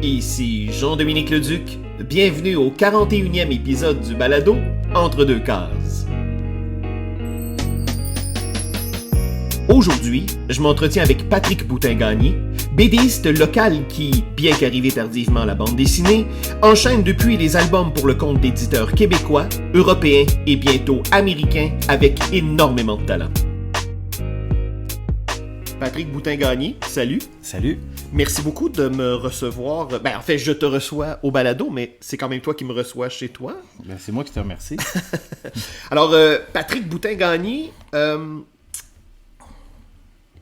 Ici Jean-Dominique Leduc, bienvenue au 41e épisode du balado Entre deux cases. Aujourd'hui, je m'entretiens avec Patrick Boutin-Gagné, BDiste local qui, bien qu'arrivé tardivement à la bande dessinée, enchaîne depuis les albums pour le compte d'éditeurs québécois, européens et bientôt américains avec énormément de talent. Patrick Boutin-Gagné, salut. Salut. Merci beaucoup de me recevoir. Ben, en fait, je te reçois au balado, mais c'est quand même toi qui me reçois chez toi. Ben, c'est moi qui te remercie. Alors, Patrick Boutin-Gagné,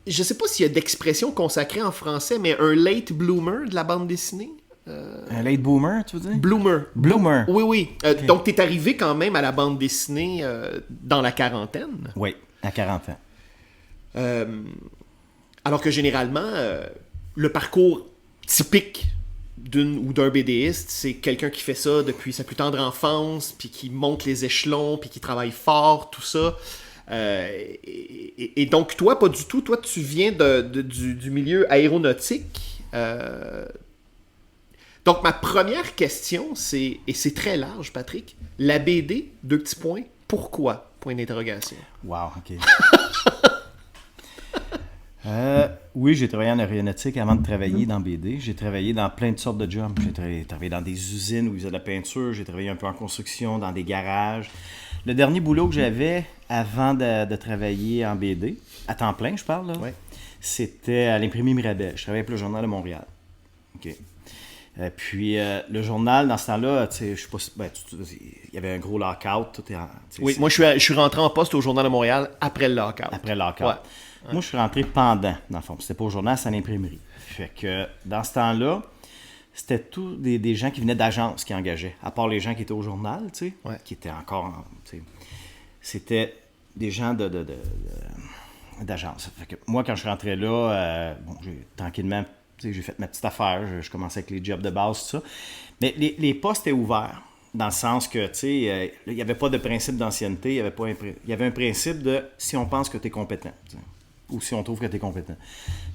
je sais pas s'il y a d'expression consacrée en français, mais un late bloomer de la bande dessinée. Un late boomer, tu veux dire? Bloomer. Oui, oui. Okay. Donc, t'es arrivé quand même à la bande dessinée dans la quarantaine. Oui, à 40 ans. Alors que généralement, le parcours typique d'une ou d'un BDiste, c'est quelqu'un qui fait ça depuis sa plus tendre enfance, puis qui monte les échelons, puis qui travaille fort, tout ça. Et donc, toi, pas du tout. Toi, tu viens du milieu aéronautique. Donc, ma première question, c'est, et c'est très large, Patrick, la BD, deux petits points, pourquoi? Point d'interrogation. Wow, OK. Oui, j'ai travaillé en aéronautique avant de travailler dans BD. J'ai travaillé dans plein de sortes de jobs. J'ai travaillé dans des usines où ils faisaient de la peinture. J'ai travaillé un peu en construction, dans des garages. Le dernier boulot que j'avais avant de travailler en BD, à temps plein, je parle, là, ouais. C'était à l'imprimerie Mirabel. Je travaillais pour le Journal de Montréal. OK. Puis le journal, dans ce temps-là, tu sais, je sais pas si, il y avait un gros lockout. Oui, moi, je suis rentré en poste au Journal de Montréal après le lockout. Après le lockout. Ouais. Moi, je suis rentré pendant, dans le fond. C'était pas au journal, c'était à l'imprimerie. Fait que dans ce temps-là, c'était tous des gens qui venaient d'agences qui engageaient. À part les gens qui étaient au journal, tu sais, ouais. qui étaient encore, tu sais, c'était des gens d'agence. Fait que moi, quand je suis rentré là, tranquillement, j'ai fait ma petite affaire. Je commençais avec les jobs de base, tout ça. Mais les postes étaient ouverts. Dans le sens que, tu sais, il n'y avait pas de principe d'ancienneté. Il y avait un principe de si on pense que tu es compétent. T'sais, ou si on trouve que tu es compétent.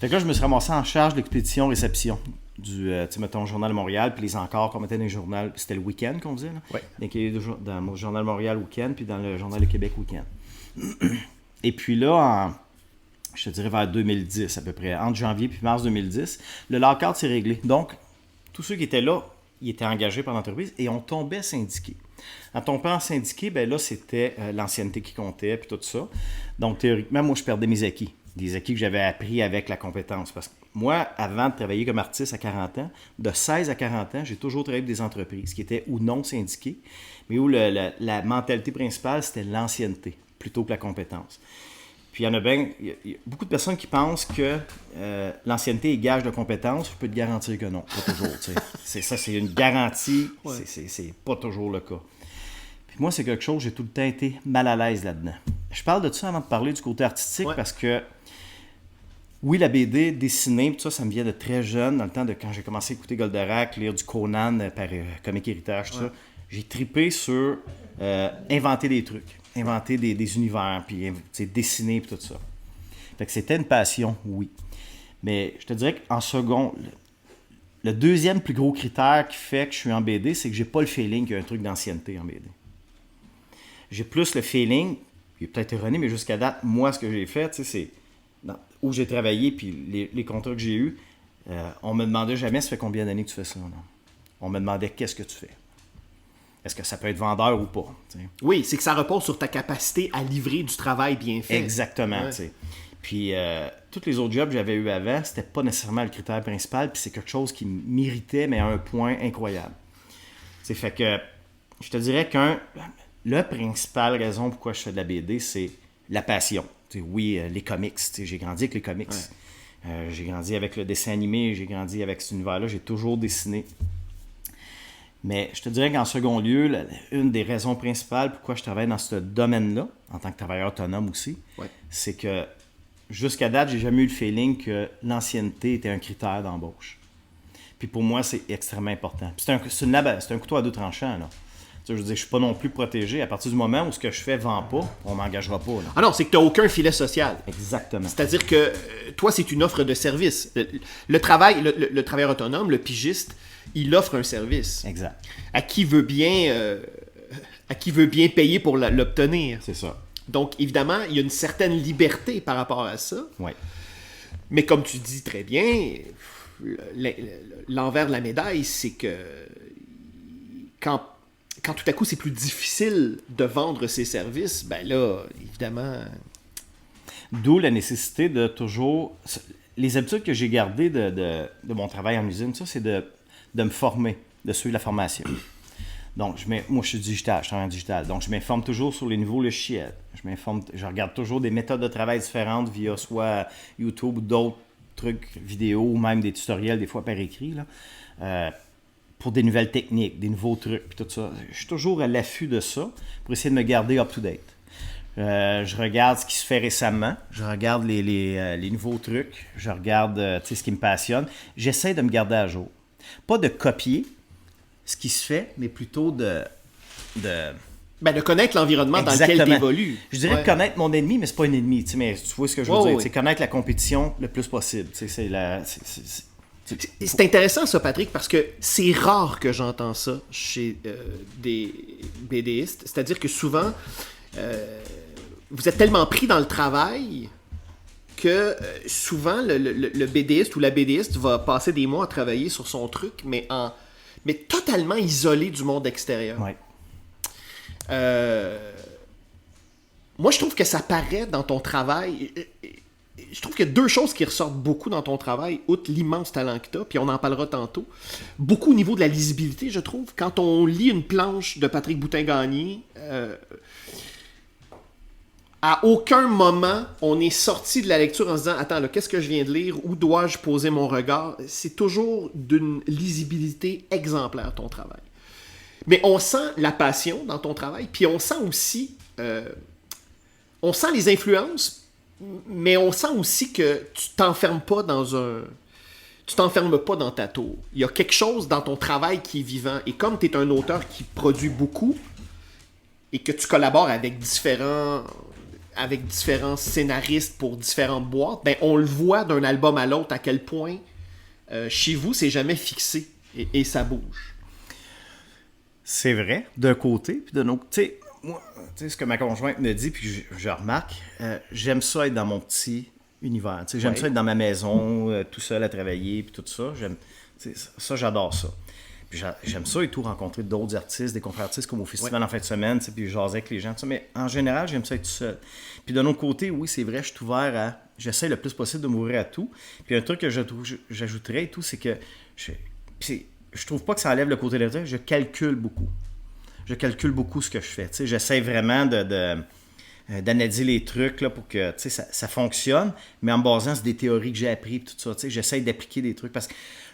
Fait que là, je me suis ramassé en charge de l'expédition-réception du, mettons, Journal de Montréal, puis les encores qu'on mettait dans les journaux. C'était le week-end qu'on faisait, là. Ouais. Donc, dans le Journal de Montréal week-end, puis dans le Journal de Québec week-end. Et puis là, je te dirais vers 2010 à peu près, entre janvier et mars 2010, le lockout s'est réglé. Donc, tous ceux qui étaient là, ils étaient engagés par l'entreprise et on tombait syndiqué. En tombant syndiqué, ben là, c'était l'ancienneté qui comptait, puis tout ça. Donc, théoriquement, moi, je perdais mes acquis. Des acquis que j'avais appris avec la compétence. Parce que moi, avant de travailler comme artiste à 40 ans, de 16 à 40 ans, j'ai toujours travaillé avec des entreprises qui étaient ou non syndiquées, mais où la mentalité principale, c'était l'ancienneté, plutôt que la compétence. Puis il y en a beaucoup de personnes qui pensent que l'ancienneté est gage de compétence. Je peux te garantir que non, pas toujours. C'est une garantie, ouais. C'est pas toujours le cas. Puis moi, c'est quelque chose, j'ai tout le temps été mal à l'aise là-dedans. Je parle de ça avant de parler du côté artistique, ouais. Parce que, oui, la BD, dessinée, tout ça, ça me vient de très jeune, dans le temps de quand j'ai commencé à écouter Goldorak, lire du Conan par Comic Héritage, tout ouais. Ça. J'ai trippé sur inventer des trucs. Inventer des univers, puis dessiner, puis tout ça. Fait que c'était une passion, oui. Mais je te dirais qu'en second, le deuxième plus gros critère qui fait que je suis en BD, c'est que j'ai pas le feeling qu'il y a un truc d'ancienneté en BD. J'ai plus le feeling, il est peut-être erroné, mais jusqu'à date, moi, ce que j'ai fait, c'est où j'ai travaillé, puis les contrats que j'ai eus, on me demandait jamais, ça fait combien d'années que tu fais ça? Non? On me demandait, qu'est-ce que tu fais? Est-ce que ça peut être vendeur ou pas? T'sais? Oui, c'est que ça repose sur ta capacité à livrer du travail bien fait. Exactement. Ouais. Puis, tous les autres jobs que j'avais eu avant, c'était pas nécessairement le critère principal, puis c'est quelque chose qui m'irritait, mais à un point incroyable. T'sais, fait que, je te dirais la principale raison pourquoi je fais de la BD, c'est la passion. T'sais, oui, les comics. J'ai grandi avec les comics. Ouais. J'ai grandi avec le dessin animé, j'ai grandi avec cet univers-là, j'ai toujours dessiné. Mais je te dirais qu'en second lieu, une des raisons principales pourquoi je travaille dans ce domaine-là, en tant que travailleur autonome aussi, ouais. C'est que jusqu'à date, j'ai jamais eu le feeling que l'ancienneté était un critère d'embauche. Puis pour moi, c'est extrêmement important. Puis c'est un couteau à deux tranchants, là. Je veux dire, je suis pas non plus protégé. À partir du moment où ce que je fais vend pas, on m'engagera pas. Là. Ah non, c'est que tu n'as aucun filet social. Exactement. C'est-à-dire que toi, c'est une offre de service. Le travailleur autonome, le pigiste, il offre un service. Exact. À qui veut bien payer pour l'obtenir. C'est ça. Donc, évidemment, il y a une certaine liberté par rapport à ça. Oui. Mais comme tu dis très bien, l'envers de la médaille, c'est que quand tout à coup c'est plus difficile de vendre ses services, ben là, évidemment... D'où la nécessité de toujours... Les habitudes que j'ai gardées de mon travail en usine, ça, c'est de me former, de suivre la formation. Donc, moi, je suis digital, je travaille en digital. Donc, je m'informe toujours sur les nouveaux logiciels. Je regarde toujours des méthodes de travail différentes via soit YouTube ou d'autres trucs vidéo ou même des tutoriels, des fois par écrit, là, pour des nouvelles techniques, des nouveaux trucs, puis tout ça. Je suis toujours à l'affût de ça pour essayer de me garder up-to-date. Je regarde ce qui se fait récemment, je regarde les nouveaux trucs, je regarde ce qui me passionne. J'essaie de me garder à jour. Pas de copier ce qui se fait, mais plutôt de connaître l'environnement dans lequel tu évolues. Je dirais de connaître mon ennemi, mais c'est pas un ennemi. Mais tu vois ce que je veux dire? C'est connaître la compétition le plus possible. C'est intéressant ça, Patrick, parce que c'est rare que j'entends ça chez des BDistes. C'est-à-dire que souvent, vous êtes tellement pris dans le travail que souvent le BDiste ou la BDiste va passer des mois à travailler sur son truc, mais totalement isolé du monde extérieur. Ouais. Moi, je trouve que ça paraît dans ton travail. Je trouve qu'il y a deux choses qui ressortent beaucoup dans ton travail, outre l'immense talent que tu as, puis on en parlera tantôt. Beaucoup au niveau de la lisibilité, je trouve. Quand on lit une planche de Patrick Boutin-Gagné, à aucun moment, on est sorti de la lecture en se disant « Attends, là, qu'est-ce que je viens de lire? Où dois-je poser mon regard? » C'est toujours d'une lisibilité exemplaire, ton travail. Mais on sent la passion dans ton travail, puis on sent aussi... on sent les influences, mais on sent aussi que tu t'enfermes pas tu t'enfermes pas dans ta tour. Il y a quelque chose dans ton travail qui est vivant. Et comme tu es un auteur qui produit beaucoup, et que tu collabores avec différents scénaristes pour différentes boîtes, ben on le voit d'un album à l'autre à quel point chez vous, c'est jamais fixé et ça bouge. C'est vrai, d'un côté, puis d'un autre. Tu sais, moi, ce que ma conjointe me dit, puis je remarque, j'aime ça être dans mon petit univers. J'aime ça être dans ma maison, tout seul à travailler, puis tout ça. Ça, j'adore ça. Puis j'aime ça et tout, rencontrer d'autres artistes, des confrères artistes comme au festival en fin de semaine, puis jaser avec les gens, tout ça. Mais en général, j'aime ça être tout seul. Puis d'un autre côté, oui, c'est vrai, je suis ouvert à... J'essaie le plus possible de m'ouvrir à tout. Puis un truc que j'ajouterais et tout, c'est que... Je trouve pas que ça enlève le côté de la... Je calcule beaucoup. Je calcule beaucoup ce que je fais. J'essaie vraiment d'analyser les trucs là, pour que ça fonctionne, mais en me basant sur des théories que j'ai apprises, tout ça. J'essaie d'appliquer des trucs. Parce que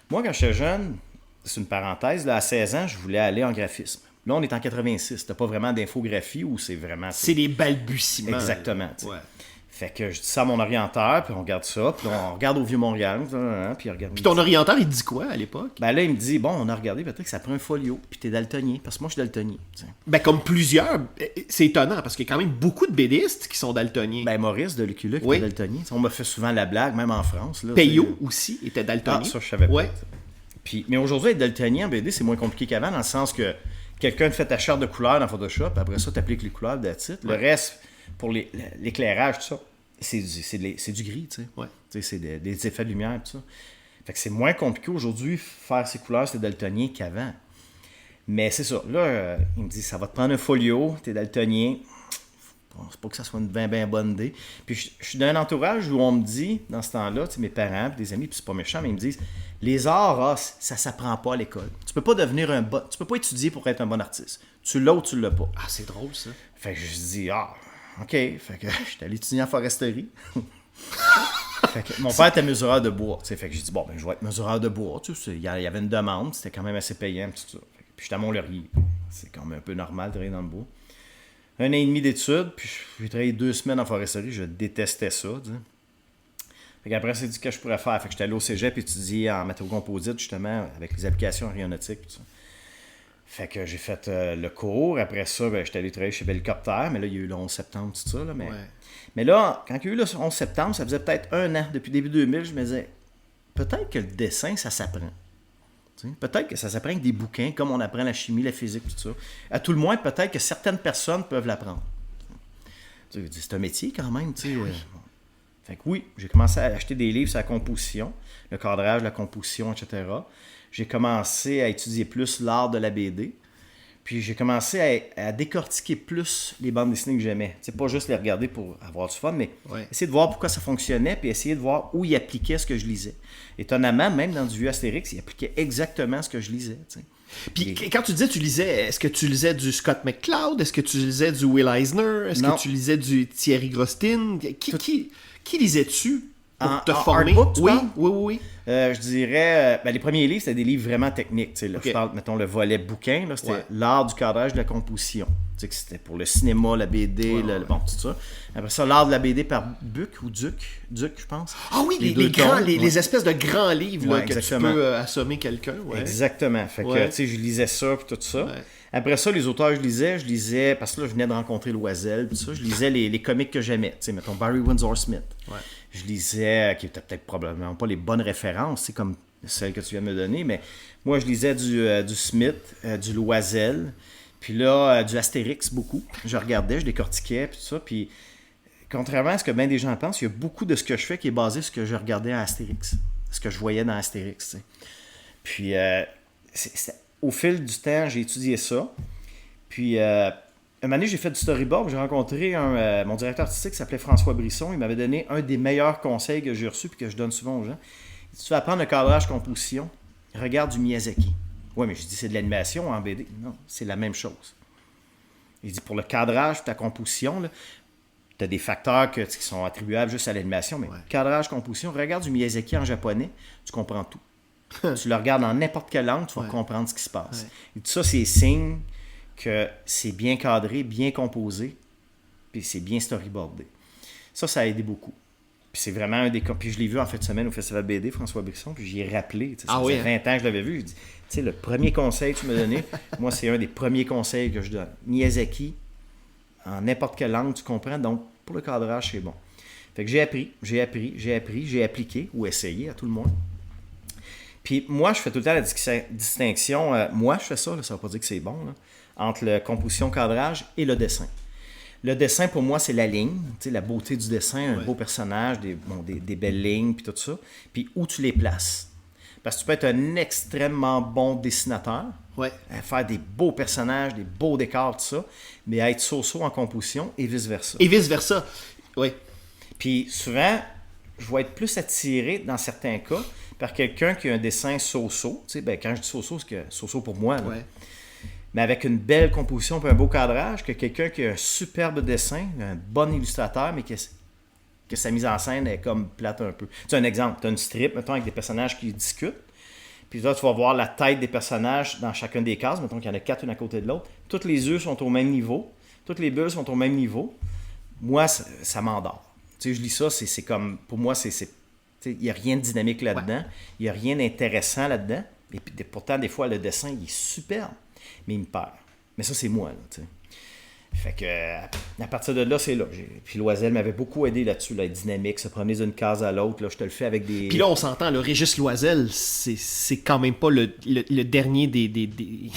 moi, quand j'étais jeune... C'est une parenthèse, là, à 16 ans, je voulais aller en graphisme. Là, on est en 86. T'as pas vraiment d'infographie ou c'est vraiment... C'est des balbutiements. Exactement. Ouais. Fait que je dis ça à mon orienteur, puis on regarde ça, puis on regarde au Vieux-Montréal, puis il regarde... Puis ton orienteur, il te dit quoi à l'époque? Ben là, il me dit, bon, on a regardé, peut-être que ça prend un folio, puis t'es daltonien, parce que moi, je suis daltonien. T'sais. Ben comme plusieurs, c'est étonnant, parce qu'il y a quand même beaucoup de BDistes qui sont daltoniens. Ben Maurice de Lucula qui était daltonien. T'sais, on m'a fait souvent la blague, même en France. Là, Payot aussi était daltonien. Ah, ça, je savais pas. Mais aujourd'hui, être daltonien en BD, c'est moins compliqué qu'avant, dans le sens que quelqu'un te fait ta charte de couleurs dans Photoshop, après ça, tu appliques les couleurs de titre. Le reste, pour l'éclairage, tout ça, c'est du gris, tu sais. Ouais. C'est des effets de lumière, tout ça. Fait que c'est moins compliqué aujourd'hui faire ces couleurs, c'est daltonien qu'avant. Mais c'est ça. Là, il me dit, ça va te prendre un folio, t'es daltonien. Bon, c'est pas que ça soit une bien bonne idée. Puis je suis d'un entourage où on me dit, dans ce temps-là, mes parents, puis des amis, puis c'est pas méchant, mais ils me disent, les arts, ça s'apprend pas à l'école. Tu peux pas devenir tu peux pas étudier pour être un bon artiste. Tu l'as ou tu l'as pas. Ah, c'est drôle, ça. Fait que je dis, ok. Fait que j'étais allé étudier en foresterie. Fait que mon père était mesureur de bois. Fait que j'ai dit, bon, je vais être mesureur de bois. Il y avait une demande, c'était quand même assez payant, tout ça. Puis j'étais à Mont-Laurier. C'est quand même un peu normal de travailler dans le bois. 1 an et demi d'études, puis j'ai travaillé 2 semaines en foresterie, je détestais ça. T'sais. Fait qu'après, c'est dit que je pourrais faire. Fait que j'étais allé au cégep étudier en matériaux composites, justement, avec les applications aéronautiques, tout ça. Fait que j'ai fait le cours. Après ça, j'étais allé travailler chez Bellecopter, mais là, il y a eu le 11 septembre, tout ça. Là, mais là, quand il y a eu le 11 septembre, ça faisait peut-être 1 an. Depuis début 2000, je me disais, peut-être que le dessin, ça s'apprend. Peut-être que ça s'apprend avec des bouquins, comme on apprend la chimie, la physique, tout ça. À tout le moins, peut-être que certaines personnes peuvent l'apprendre. C'est un métier quand même, tu sais. Fait que oui, j'ai commencé à acheter des livres sur la composition, le cadrage, la composition, etc. J'ai commencé à étudier plus l'art de la BD. Puis j'ai commencé à décortiquer plus les bandes dessinées que j'aimais. C'est pas juste les regarder pour avoir du fun, mais essayer de voir pourquoi ça fonctionnait, puis essayer de voir où il appliquait ce que je lisais. Étonnamment, même dans du vieux Astérix, il appliquait exactement ce que je lisais. T'sais. Puis quand tu disais tu lisais, est-ce que tu lisais du Scott McCloud? Est-ce que tu lisais du Will Eisner? Est-ce que tu lisais du Thierry Grostin? Qui lisais-tu pour te former? Artbook, tu parles? Oui. Je dirais, les premiers livres, c'était des livres vraiment techniques. Là, je parle, mettons, le volet bouquin, là, c'était l'art du cadrage, de la composition. Que c'était pour le cinéma, la BD, bon, tout ça. Après ça, l'art de la BD par Buc ou Duc, je pense. Ah oui, les espèces de grands livres là, que tu peux assommer quelqu'un. Exactement. Fait que, tu sais, je lisais ça puis tout ça. Après ça, les auteurs que je lisais, parce que là, je venais de rencontrer Loisel, tout ça, je lisais les comics que j'aimais. Tu sais, mettons, Barry Windsor Smith. Je lisais, qui était peut-être probablement pas les bonnes références, c'est comme celles que tu viens de me donner, mais moi, je lisais du Smith, du Loisel, puis là, du Astérix, beaucoup. Je regardais, je décortiquais, puis tout ça, puis contrairement à ce que bien des gens pensent, il y a beaucoup de ce que je fais qui est basé sur ce que je regardais à Astérix, ce que je voyais dans Astérix, tu sais. Puis, au fil du temps, j'ai étudié ça, puis... une année, j'ai fait du storyboard. J'ai rencontré mon directeur artistique qui s'appelait François Brisson. Il m'avait donné un des meilleurs conseils que j'ai reçus et que je donne souvent aux gens. Il dit, tu vas apprendre le cadrage composition, regarde du Miyazaki. Oui, mais je dis c'est de l'animation en BD. Non, c'est la même chose. Il dit pour le cadrage, ta composition, tu as des facteurs qui sont attribuables juste à l'animation, mais cadrage, composition, regarde du Miyazaki en japonais, tu comprends tout. Tu le regardes dans n'importe quelle langue, tu vas comprendre ce qui se passe. Et tout ça, c'est signe que c'est bien cadré, bien composé, puis c'est bien storyboardé. Ça a aidé beaucoup. Puis c'est vraiment un des... Puis je l'ai vu en fin de semaine au Festival BD, François Brisson, puis j'y ai rappelé. Ça faisait 20 ans que je l'avais vu. Je dis, tu sais, le premier conseil que tu m'as donné, moi, c'est un des premiers conseils que je donne. Miyazaki, en n'importe quelle langue, tu comprends, donc pour le cadrage, c'est bon. Fait que j'ai appliqué, ou essayé à tout le monde. Puis moi, je fais tout le temps la distinction, moi, je fais ça, là, ça ne veut pas dire que c'est bon, là, entre la composition, cadrage et le dessin. Le dessin, pour moi, c'est la ligne, la beauté du dessin, un beau personnage, des belles lignes, puis tout ça. Puis où tu les places. Parce que tu peux être un extrêmement bon dessinateur, faire des beaux personnages, des beaux décors, tout ça, mais être so-so en composition et vice-versa. Oui. Puis souvent, je vais être plus attiré, dans certains cas, par quelqu'un qui a un dessin so-so. Quand je dis so-so, c'est que so-so pour moi, là. Mais avec une belle composition et un beau cadrage, que quelqu'un qui a un superbe dessin, un bon illustrateur, mais que sa mise en scène est comme plate un peu. Tu as un exemple, tu as une strip, mettons, avec des personnages qui discutent, puis là, tu vas voir la tête des personnages dans chacune des cases, mettons qu'il y en a 4 une à côté de l'autre. Toutes les yeux sont au même niveau, toutes les bulles sont au même niveau. Moi, ça m'endort. Tu sais, je lis ça, c'est comme, pour moi, il n'y a rien de dynamique là-dedans, il n'y a rien d'intéressant là-dedans, et puis pourtant, des fois, le dessin, il est superbe. Mais il me perd. Mais ça, c'est moi, là, tu sais. Fait que, à partir de là, c'est là. Puis Loisel m'avait beaucoup aidé là-dessus, là, être dynamique, se promener d'une case à l'autre. Là, je te le fais avec des... Puis là, on s'entend, le Régis Loisel, c'est quand même pas le dernier des...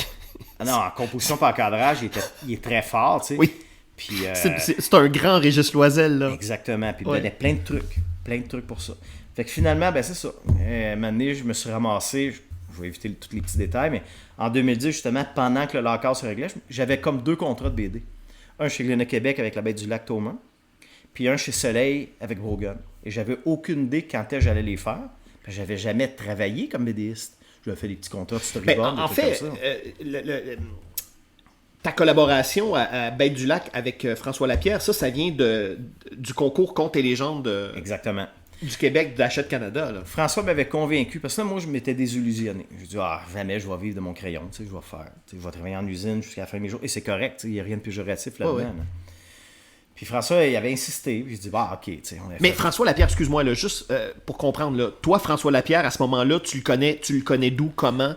Ah non, en composition par cadrage, il est très fort, tu sais. Oui. Puis, c'est un grand Régis Loisel, là. Exactement. Puis il donnait plein de trucs pour ça. Fait que finalement, ben c'est ça. Un moment donné, je me suis ramassé... Je vais éviter tous les petits détails, mais en 2010, justement, pendant que le lockout se réglait, j'avais comme 2 contrats de BD. Un chez Glénat Québec avec La Bête du Lac Thomas, puis un chez Soleil avec Brogan. Et j'avais aucune idée quand j'allais les faire. J'avais jamais travaillé comme BDiste. Je lui ai fait des petits contrats de storyboard. En fait, ta collaboration à Bête du Lac avec François Lapierre, ça vient du concours Contes et légendes Exactement. Du Québec, d'Hachette Canada. Là. François m'avait convaincu, parce que là, moi, je m'étais désillusionné. Je dit, jamais je vais vivre de mon crayon, je vais faire. Je vais travailler en usine jusqu'à la fin de mes jours. Et c'est correct, il n'y a rien de péjoratif là-dedans. Là. Puis François, il avait insisté. Puis je dis, OK. Mais François Lapierre, excuse-moi, là, juste pour comprendre, là, toi, François Lapierre, à ce moment-là, tu le connais d'où, comment?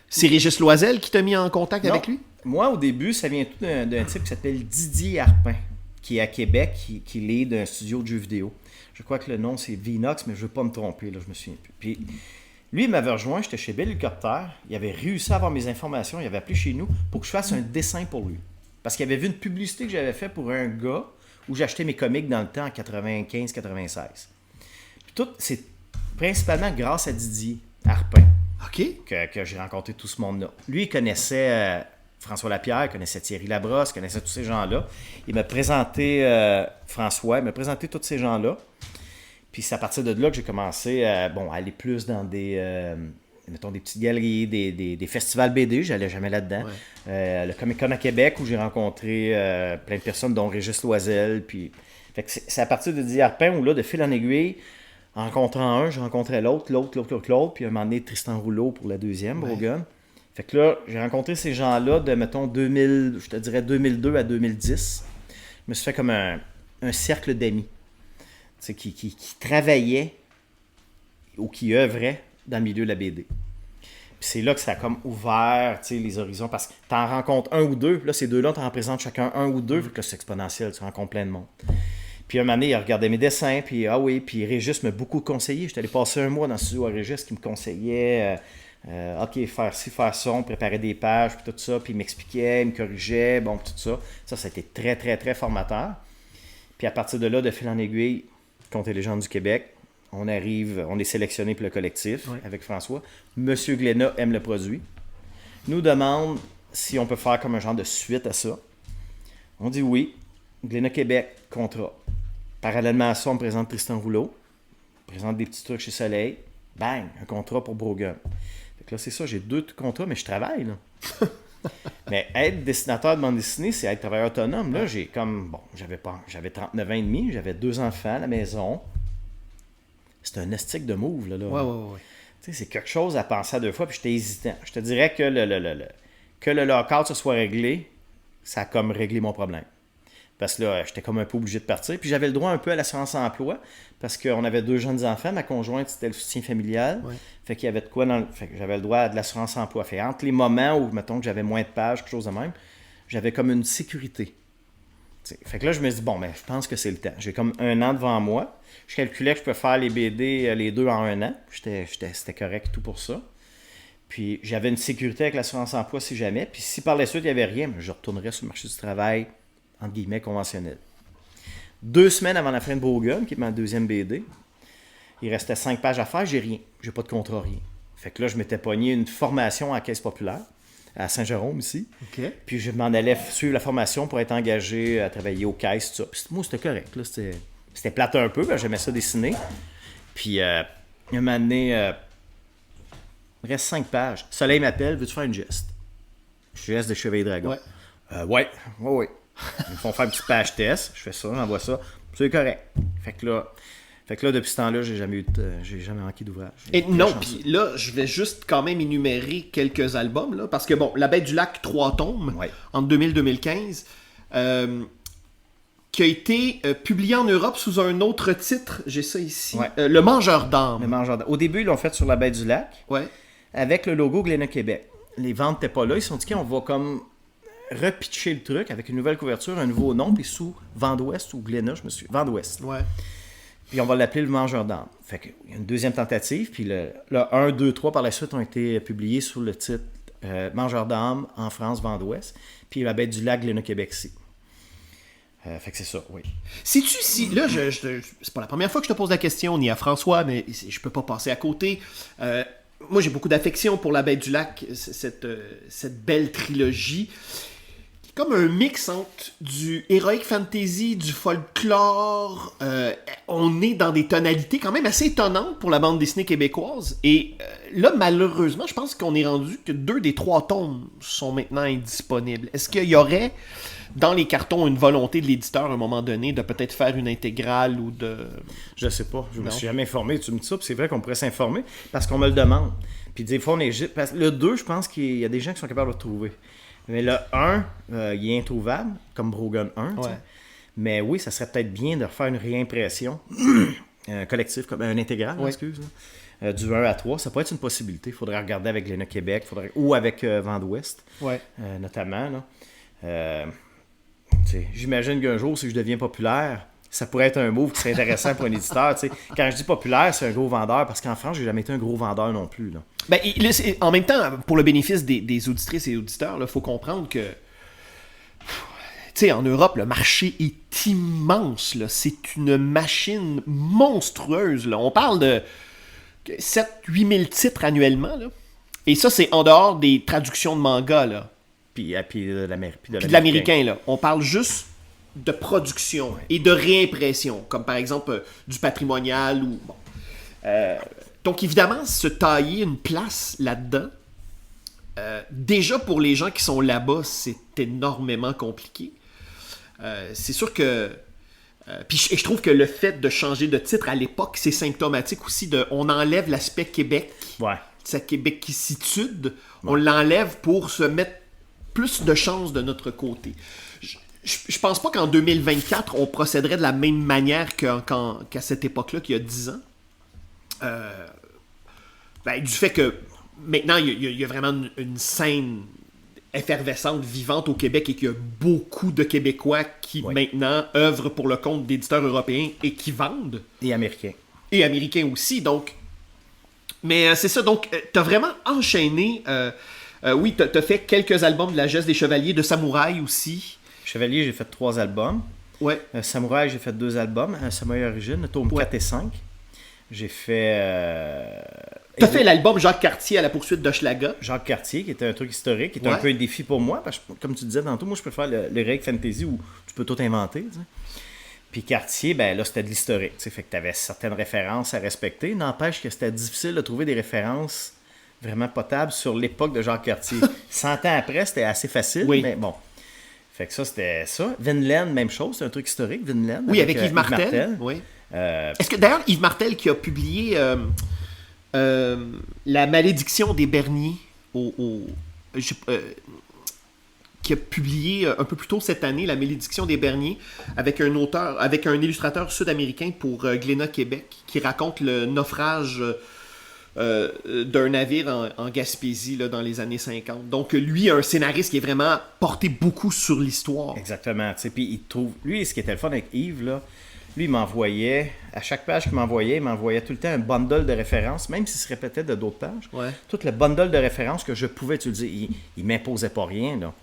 C'est Régis Loisel qui t'a mis en contact Non. avec lui? Moi, au début, ça vient tout d'un type qui s'appelle Didier Harpin, qui est à Québec, qui lead un studio de jeux vidéo. Je crois que le nom, c'est Vinox, mais je ne veux pas me tromper, là, je me souviens plus. Puis, lui, il m'avait rejoint, j'étais chez Bell Hélicoptère. Il avait réussi à avoir mes informations, il avait appelé chez nous pour que je fasse un dessin pour lui. Parce qu'il avait vu une publicité que j'avais faite pour un gars où j'achetais mes comics dans le temps en 95-96. Puis tout, c'est principalement grâce à Didier Harpin OK. que j'ai rencontré tout ce monde-là. Lui, il connaissait François Lapierre, il connaissait Thierry Labrosse, il connaissait tous ces gens-là. Il m'a présenté François, il m'a présenté tous ces gens-là. Puis c'est à partir de là que j'ai commencé à aller plus dans des petites galeries, des festivals BD, j'allais jamais là-dedans. Ouais. Le Comic-Con à Québec où j'ai rencontré plein de personnes, dont Régis Loisel. Puis... Fait que c'est à partir de Didier Harpin où là, de fil en aiguille, en rencontrant un, je rencontrais l'autre, puis à un moment donné, Tristan Rouleau pour la deuxième, Brogan. Fait que là, j'ai rencontré ces gens-là de, mettons, 2002 à 2010. Je me suis fait comme un cercle d'amis, tu sais, qui travaillaient ou qui œuvraient dans le milieu de la BD. Puis c'est là que ça a comme ouvert, tu sais, les horizons, parce que t'en rencontres un ou deux, puis là, ces deux-là, t'en représentent chacun un ou deux, vu que là, c'est exponentiel, tu rencontres plein de monde. Puis un moment donné, il regardait mes dessins, puis puis Régis m'a beaucoup conseillé. J'étais allé passer un mois dans le studio à Régis qui me conseillait, OK, faire ci, faire ça, on préparait des pages, puis tout ça, puis il m'expliquait, il me corrigeait, bon, tout ça. Ça a été très, très, très formateur. Puis à partir de là, de fil en aiguille, Contes et légendes du Québec, on est sélectionné pour le collectif avec François. Monsieur Glénat aime le produit. Nous demande si on peut faire comme un genre de suite à ça. On dit oui. Glénat Québec, contrat. Parallèlement à ça, on me présente Tristan Rouleau. On me présente des petits trucs chez Soleil. Bang, un contrat pour Brogan. Fait que là, c'est ça, j'ai 2 contrats, mais je travaille, là. Mais être dessinateur de bande dessinée, c'est être travailleur autonome. Là, j'avais 39 ans et demi, j'avais 2 enfants à la maison. C'est un estique de move, là. Ouais. Tu sais, c'est quelque chose à penser à 2 fois, puis j'étais hésitant. Je te dirais que le lockout se soit réglé, ça a comme réglé mon problème. Parce que là, j'étais comme un peu obligé de partir. Puis j'avais le droit un peu à l'assurance emploi, parce qu'on avait 2 jeunes enfants. Ma conjointe, c'était le soutien familial. Ouais. Fait qu'il y avait de quoi fait que j'avais le droit à de l'assurance emploi. Fait entre les moments où, mettons, que j'avais moins de pages, quelque chose de même, j'avais comme une sécurité. T'sais. Fait que là, je me suis dit, je pense que c'est le temps. J'ai comme 1 an devant moi. Je calculais que je pouvais faire les BD, les 2 en 1 an. C'était correct, tout pour ça. Puis j'avais une sécurité avec l'assurance emploi si jamais. Puis si par la suite, il n'y avait rien, je retournerais sur le marché du travail, entre guillemets, conventionnel. 2 semaines avant la fin de Brogan, qui est ma 2e BD, il restait 5 pages à faire, j'ai rien. J'ai pas de contrat, rien. Fait que là, je m'étais pogné une formation à la Caisse populaire, à Saint-Jérôme ici. Okay. Puis je m'en allais suivre la formation pour être engagé à travailler aux caisses, tout ça. Puis moi, c'était correct. Là, c'était plate un peu, j'aimais ça dessiner. Puis, un moment donné, il reste 5 pages. Soleil m'appelle, veux-tu faire une geste? Geste de Chevalier Dragon. Ouais. Ouais. Ils me font faire une petite page test. Je fais ça, j'envoie ça. C'est correct. Fait que là, depuis ce temps-là, j'ai jamais manqué d'ouvrage. Et non, puis là, je vais juste quand même énumérer quelques albums, là, parce que bon, La Bête du Lac, 3 tomes, entre 2000 et 2015, qui a été publié en Europe sous un autre titre, j'ai ça ici, Le Mangeur d'âme. Le Mangeur d'âme. Au début, ils l'ont fait sur La Bête du Lac, avec le logo Glénat Québec. Les ventes n'étaient pas là, ils se sont dit qu'on va comme repitcher le truc avec une nouvelle couverture, un nouveau nom, puis sous Vent d'Ouest ou Glénat, je me suis... Vent d'Ouest. Ouais. Puis on va l'appeler Le Mangeur d'âme. Fait qu'il y a une 2e tentative, puis le 1, 2, 3 par la suite ont été publiés sous le titre Mangeur d'âme en France, Vent d'Ouest, puis La Bête du Lac, Glénat Québec ici. Fait que c'est ça, oui. Sais-tu si... Là, c'est pas la première fois que je te pose la question, ni à François, mais je peux pas passer à côté. Moi, j'ai beaucoup d'affection pour La Bête du Lac, cette belle trilogie. Comme un mix entre du heroic fantasy, du folklore. On est dans des tonalités quand même assez étonnantes pour la bande dessinée québécoise. Et là, malheureusement, je pense qu'on est rendu que 2 des 3 tomes sont maintenant indisponibles. Est-ce qu'il y aurait dans les cartons une volonté de l'éditeur à un moment donné de peut-être faire une intégrale ou de... Je sais pas, je me suis jamais informé. Tu me dis ça, puis c'est vrai qu'on pourrait s'informer parce qu'on me le demande. Puis des fois, parce que le 2, je pense qu'il y a des gens qui sont capables de le trouver. Mais le 1, il est introuvable, comme Brogan 1. Mais oui, ça serait peut-être bien de refaire une réimpression collective, comme un intégral, excuse. du 1 à 3. Ça pourrait être une possibilité. Il faudrait regarder avec Glénat Québec ou avec Vent d'Ouest, notamment. Là. J'imagine qu'un jour, si je deviens populaire, ça pourrait être un move qui serait intéressant pour un éditeur. T'sais. Quand je dis populaire, c'est un gros vendeur, parce qu'en France, j'ai jamais été un gros vendeur non plus. Là. Ben, en même temps, pour le bénéfice des auditrices et auditeurs, il faut comprendre que en Europe, le marché est immense. Là. C'est une machine monstrueuse. Là. On parle de 7-8 000 titres annuellement. Là. Et ça, c'est en dehors des traductions de manga. Là. Puis de l'américain. Là. On parle juste de production et de réimpression, comme par exemple du patrimonial. Ou donc évidemment, se tailler une place là-dedans, déjà pour les gens qui sont là-bas, c'est énormément compliqué. C'est sûr que... je trouve que le fait de changer de titre à l'époque, c'est symptomatique aussi de... On enlève l'aspect Québec, sa québécitude, on l'enlève pour se mettre plus de chance de notre côté. Je pense pas qu'en 2024, on procéderait de la même manière qu'à cette époque-là, qu'il y a 10 ans. Du fait que maintenant, il y a vraiment une scène effervescente, vivante au Québec et qu'il y a beaucoup de Québécois qui maintenant œuvrent pour le compte d'éditeurs européens et qui vendent. Et américains. Et américains aussi, donc. Mais c'est ça, donc t'as vraiment enchaîné. Oui, t'as fait quelques albums de la Geste des Chevaliers, de Samouraï aussi. Chevalier, j'ai fait 3 albums. Ouais. Samouraï, j'ai fait 2 albums. Samouraï Origine, tome 4 et 5. J'ai fait... T'as fait l'album Jacques Cartier à la poursuite d'Hochelaga. Jacques Cartier, qui était un truc historique, qui était un peu un défi pour moi, parce que, comme tu disais tantôt, moi je préfère le règle fantasy où tu peux tout inventer. T'sais. Puis Cartier, ben là c'était de l'historique, fait que tu avais certaines références à respecter. N'empêche que c'était difficile de trouver des références vraiment potables sur l'époque de Jacques Cartier. 100 ans après, c'était assez facile, mais bon. Fait que ça, c'était ça. Vinland, même chose, c'est un truc historique, Vinland. Oui, avec Yves Martel. Oui. Est-ce que d'ailleurs, Yves Martel qui a publié La malédiction des Berniers qui a publié un peu plus tôt cette année La malédiction des Berniers avec un illustrateur sud-américain pour Glénat Québec qui raconte le naufrage d'un navire en Gaspésie là, dans les années 50. Donc lui, un scénariste qui est vraiment porté beaucoup sur l'histoire. Exactement. Puis il trouve... Lui, ce qui était le fun avec Yves, là, lui, il m'envoyait, à chaque page qu'il m'envoyait, il m'envoyait tout le temps un bundle de références, même s'il se répétait de d'autres pages. Ouais. Tout le bundle de références que je pouvais utiliser. Il ne m'imposait pas rien, là.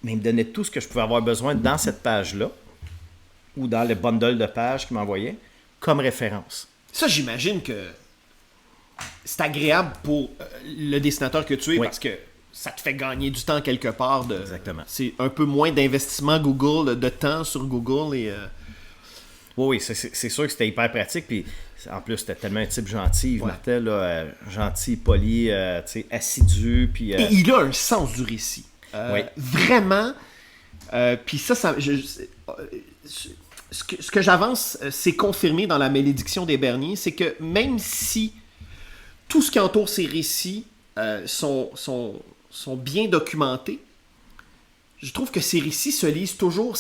Mais il me donnait tout ce que je pouvais avoir besoin dans cette page-là, ou dans le bundle de pages qu'il m'envoyait, comme référence. Ça, j'imagine que c'est agréable pour le dessinateur que tu es, parce que ça te fait gagner du temps quelque part. Exactement. C'est un peu moins d'investissement Google, de temps sur Google et... Oui, c'est sûr que c'était hyper pratique. Puis en plus, c'était tellement un type gentil, Yves Martel, là, gentil, poli, assidu. Puis, et il a un sens du récit. Vraiment. Puis ça ce que j'avance, c'est confirmé dans La malédiction des Berniers, c'est que même si tout ce qui entoure ces récits sont bien documentés, je trouve que ces récits se lisent toujours...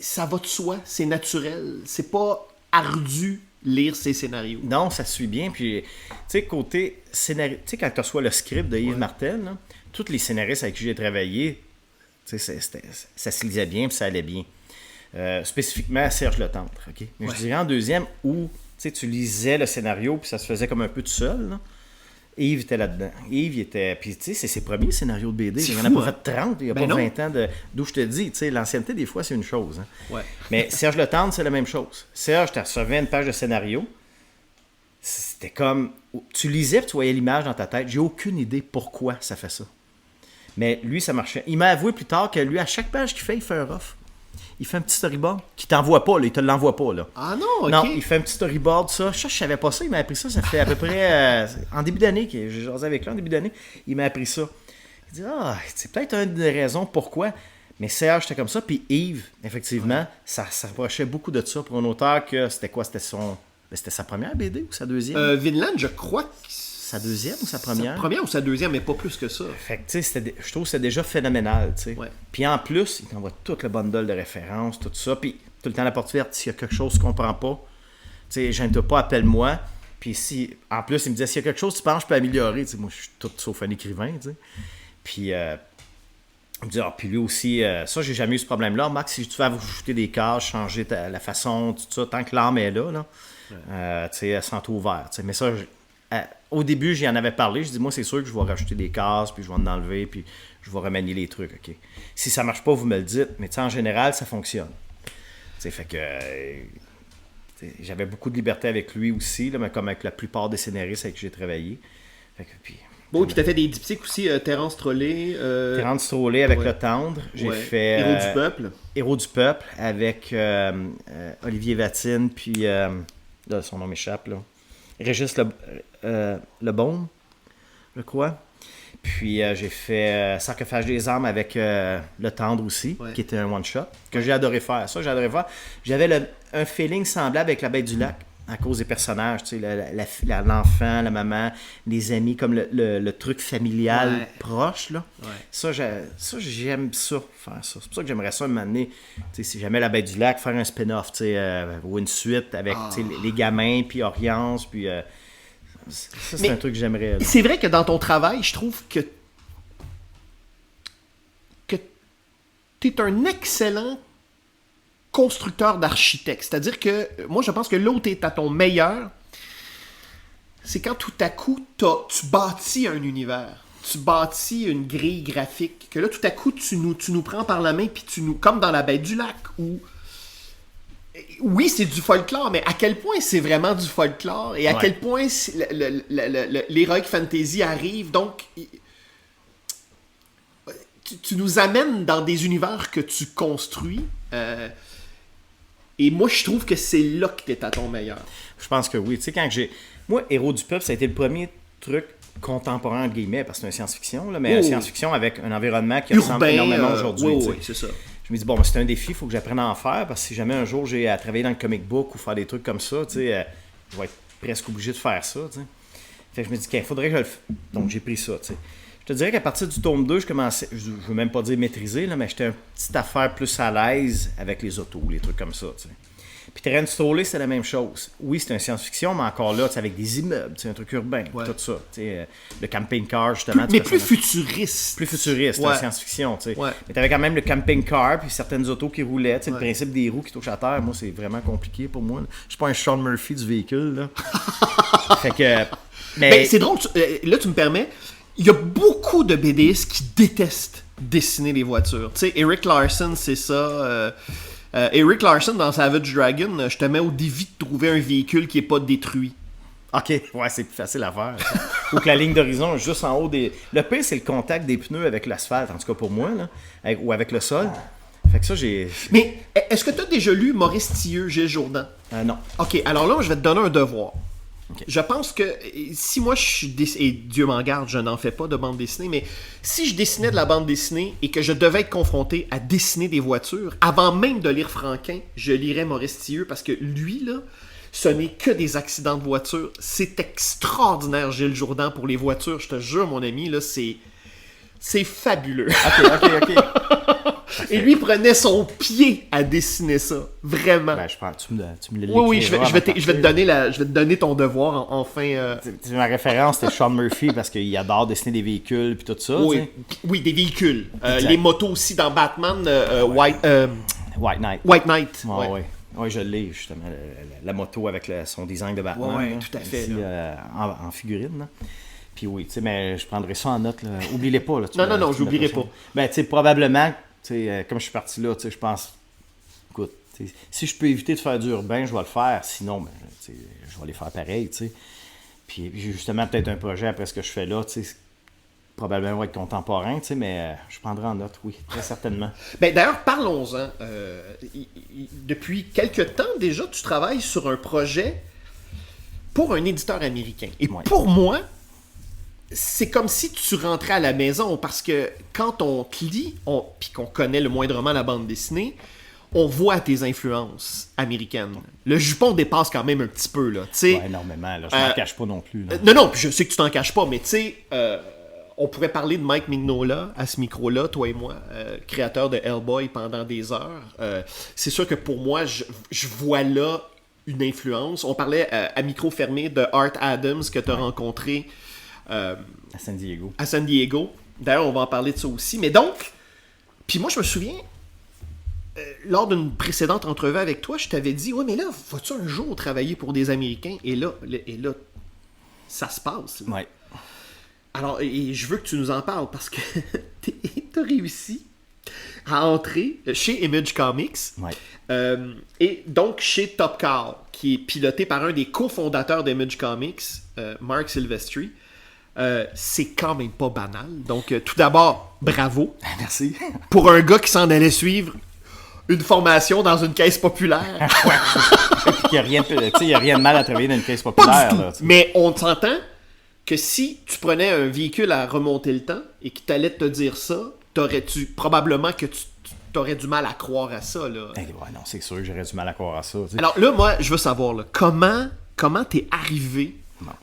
Ça va de soi, c'est naturel. C'est pas ardu lire ces scénarios. Non, ça suit bien. Puis, tu sais, côté scénario, tu sais, quand tu reçois le script de Yves Martel, là, tous les scénaristes avec qui j'ai travaillé, tu sais, ça se lisait bien puis ça allait bien. Spécifiquement Serge Letendre. Okay? Mais je dirais en deuxième où tu lisais le scénario puis ça se faisait comme un peu tout seul. Là. Yves était là-dedans. Yves, il était... Puis, tu sais, c'est ses premiers scénarios de BD. Il n'y en a pas fait 30, il n'y a pas 20 ans d'où je te dis. Tu sais, l'ancienneté, des fois, c'est une chose. Hein. Ouais. Mais Serge Letendre, c'est la même chose. Serge, tu recevais une page de scénario. C'était comme... Tu lisais et tu voyais l'image dans ta tête. J'ai aucune idée pourquoi ça fait ça. Mais lui, ça marchait. Il m'a avoué plus tard que lui, à chaque page qu'il fait, il fait un rough. Il fait un petit storyboard qui t'envoie pas, là, il te l'envoie pas. Là. Ah non, ok. Non, il fait un petit storyboard, ça. Je savais pas ça, il m'a appris ça. Ça fait à peu près en début d'année, j'ai jasé avec lui en début d'année, il m'a appris ça. Il dit, c'est peut-être une des raisons pourquoi. Mais Serge, c'était comme ça. Puis Yves, effectivement, ça s'approchait beaucoup de ça pour un auteur que c'était quoi? C'était sa première BD ou sa deuxième? Vinland, je crois que sa deuxième ou sa première? Sa première ou sa deuxième, mais pas plus que ça. Fait que, tu sais, je trouve que c'est déjà phénoménal, tu sais. Ouais. Puis en plus, il t'envoie tout le bundle de références, tout ça. Puis tout le temps, la porte verte, s'il y a quelque chose que je comprends pas, tu sais, gêne-toi pas, appelle-moi. Puis si, en plus, il me disait, s'il y a quelque chose, tu penses, je peux améliorer. Tu sais, moi, je suis tout sauf un écrivain. Tu sais. Puis, il me dit, puis lui aussi, ça, j'ai jamais eu ce problème-là. Max, si tu veux ajouter des cases, changer la façon, tout ça, tant que l'âme est là, tu sais, sans tout ouvert. Tu sais. Mais ça, au début, j'y en avais parlé. Je dis, moi, c'est sûr que je vais rajouter des cases, puis je vais en enlever, puis je vais remanier les trucs. OK. Si ça marche pas, vous me le dites. Mais tu sais, en général, ça fonctionne. Tu sais, fait que j'avais beaucoup de liberté avec lui aussi, là, mais comme avec la plupart des scénaristes avec qui j'ai travaillé. Fait que, puis tu as fait des diptyques aussi, Terence Trollet. Terence Trollet avec Le Tendre. J'ai fait Héros du Peuple. Héros du Peuple avec Olivier Vatine, puis là, son nom m'échappe, là. Régis Lebaume, je crois. Puis j'ai fait Sarcophage des âmes avec Le Tendre aussi, qui était un one-shot, que j'ai adoré faire. Ça, j'ai adoré faire. J'avais un feeling semblable avec La Bête du Lac, à cause des personnages, tu sais, l'enfant, la maman, les amis, comme le truc familial proche, là. Ouais. Ça, j'aime ça, faire ça. C'est pour ça que j'aimerais ça m'amener, tu sais, si jamais La Bête du Lac, faire un spin-off, tu sais, ou une suite avec tu sais, les gamins, puis Oriance, puis... ça, c'est un truc que j'aimerais. Là. C'est vrai que dans ton travail, je trouve que tu es un excellent constructeur d'architecte. C'est-à-dire que moi, je pense que là où tu es à ton meilleur, c'est quand tout à coup, tu bâtis un univers. Tu bâtis une grille graphique. Que là, tout à coup, tu nous prends par la main, puis comme dans La Bête du Lac, où oui, c'est du folklore, mais à quel point c'est vraiment du folklore et à quel point l'heroic fantasy arrive. Donc, tu nous amènes dans des univers que tu construis. Et moi, je trouve que c'est là que tu es à ton meilleur. Je pense que oui. Tu sais, quand moi, Héros du Peuple, ça a été le premier truc contemporain, entre guillemets, parce que c'est une science-fiction, là, mais science-fiction avec un environnement qui ressemble énormément aujourd'hui. Oui, c'est ça. Je me dis, bon, c'est un défi, il faut que j'apprenne à en faire, parce que si jamais un jour j'ai à travailler dans le comic book ou faire des trucs comme ça, tu sais, je vais être presque obligé de faire ça, tu sais. Fait que je me dis, qu'il faudrait que je le fasse. Donc, j'ai pris ça, tu sais. Je te dirais qu'à partir du tome 2, je commençais, je veux même pas dire maîtriser, là, mais j'étais une petite affaire plus à l'aise avec les autos, les trucs comme ça, tu sais. Puis Terence Trollet, c'est la même chose. Oui, c'est une science-fiction, mais encore là, avec des immeubles, un truc urbain, tout ça. Le camping car, justement. Mais plus futuriste. Plus futuriste, la science-fiction. Mais t'avais quand même le camping car, puis certaines autos qui roulaient. Le principe des roues qui touchent à terre, moi, c'est vraiment compliqué pour moi. Je suis pas un Sean Murphy du véhicule. Là. Fait que... Mais c'est drôle, là, tu me permets, il y a beaucoup de BDistes qui détestent dessiner les voitures. Tu sais, Eric Larson, c'est ça... Eric Larson, dans Savage Dragon, je te mets au défi de trouver un véhicule qui n'est pas détruit. OK, ouais, c'est plus facile à faire. Ou que la ligne d'horizon est juste en haut des... Le pire, c'est le contact des pneus avec l'asphalte, en tout cas pour moi, là, ou avec le sol. Fait que ça, j'ai... Mais est-ce que tu as déjà lu Maurice Thieu, Gilles Jourdan? Non. OK, alors là, je vais te donner un devoir. Okay. Je pense que si moi je suis et Dieu m'en garde, je n'en fais pas de bande dessinée, mais si je dessinais de la bande dessinée et que je devais être confronté à dessiner des voitures, avant même de lire Franquin, je lirais Maurice Thieu parce que lui, là, ce n'est que des accidents de voiture. C'est extraordinaire, Gilles Jourdan, pour les voitures. Je te jure, mon ami, là, c'est fabuleux. OK. Et lui prenait son pied à dessiner ça. Vraiment. Ben, je pense, tu me l'as Oui, je vais te donner ton devoir enfin. Ma référence, c'était Sean Murphy parce qu'il adore dessiner des véhicules puis tout ça. Oui, des véhicules. Les motos aussi dans Batman, White Knight. White Knight. Oui, je l'ai, justement. La moto avec son design de Batman. Oui, tout à fait. Ici, en figurine. Là. Puis oui, tu sais, mais je prendrai ça en note. Oublie-les pas. Là, non, j'oublierai pas. Ben, tu sais, probablement, comme je suis parti là, je pense, écoute, si je peux éviter de faire du urbain, je vais le faire. Sinon, ben, je vais les faire pareil, tu sais. Puis j'ai justement peut-être un projet après ce que je fais là, tu sais, probablement va être contemporain, tu sais, mais je prendrai en note, oui, très certainement. Ben, d'ailleurs, parlons-en. Depuis quelques temps déjà, tu travailles sur un projet pour un éditeur américain. Et pour moi, c'est comme si tu rentrais à la maison, parce que quand on te lit, puis qu'on connaît le moindrement la bande dessinée, on voit tes influences américaines. Le jupon dépasse quand même un petit peu, là, tu sais. Ouais, énormément, là, je m'en cache pas non plus. Là. Non, je sais que tu t'en caches pas, mais tu sais, on pourrait parler de Mike Mignola à ce micro-là, toi et moi, créateur de Hellboy pendant des heures. C'est sûr que pour moi, je vois là une influence. On parlait à micro fermé de Art Adams que tu as rencontré À San Diego. à San Diego. D'ailleurs, on va en parler de ça aussi. Mais donc, puis moi, je me souviens, lors d'une précédente entrevue avec toi, je t'avais dit, ouais, mais là, vas-tu un jour travailler pour des Américains? Et là ça se passe. Là. Ouais. Alors, et je veux que tu nous en parles parce que t'as réussi à entrer chez Image Comics. Ouais. Et donc chez Top Cow, qui est piloté par un des cofondateurs d'Image Comics, Mark Silvestri. C'est quand même pas banal. Donc, tout d'abord, bravo. Merci. Pour un gars qui s'en allait suivre une formation dans une caisse populaire. Il n'y a rien de mal à travailler dans une caisse populaire. Là, mais on s'entend que si tu prenais un véhicule à remonter le temps et qu'il t'allait te dire ça, probablement que tu aurais du mal à croire à ça. Là. Ouais, non, c'est sûr que j'aurais du mal à croire à ça. T'sais. Alors là, moi, je veux savoir, là, comment t'es arrivé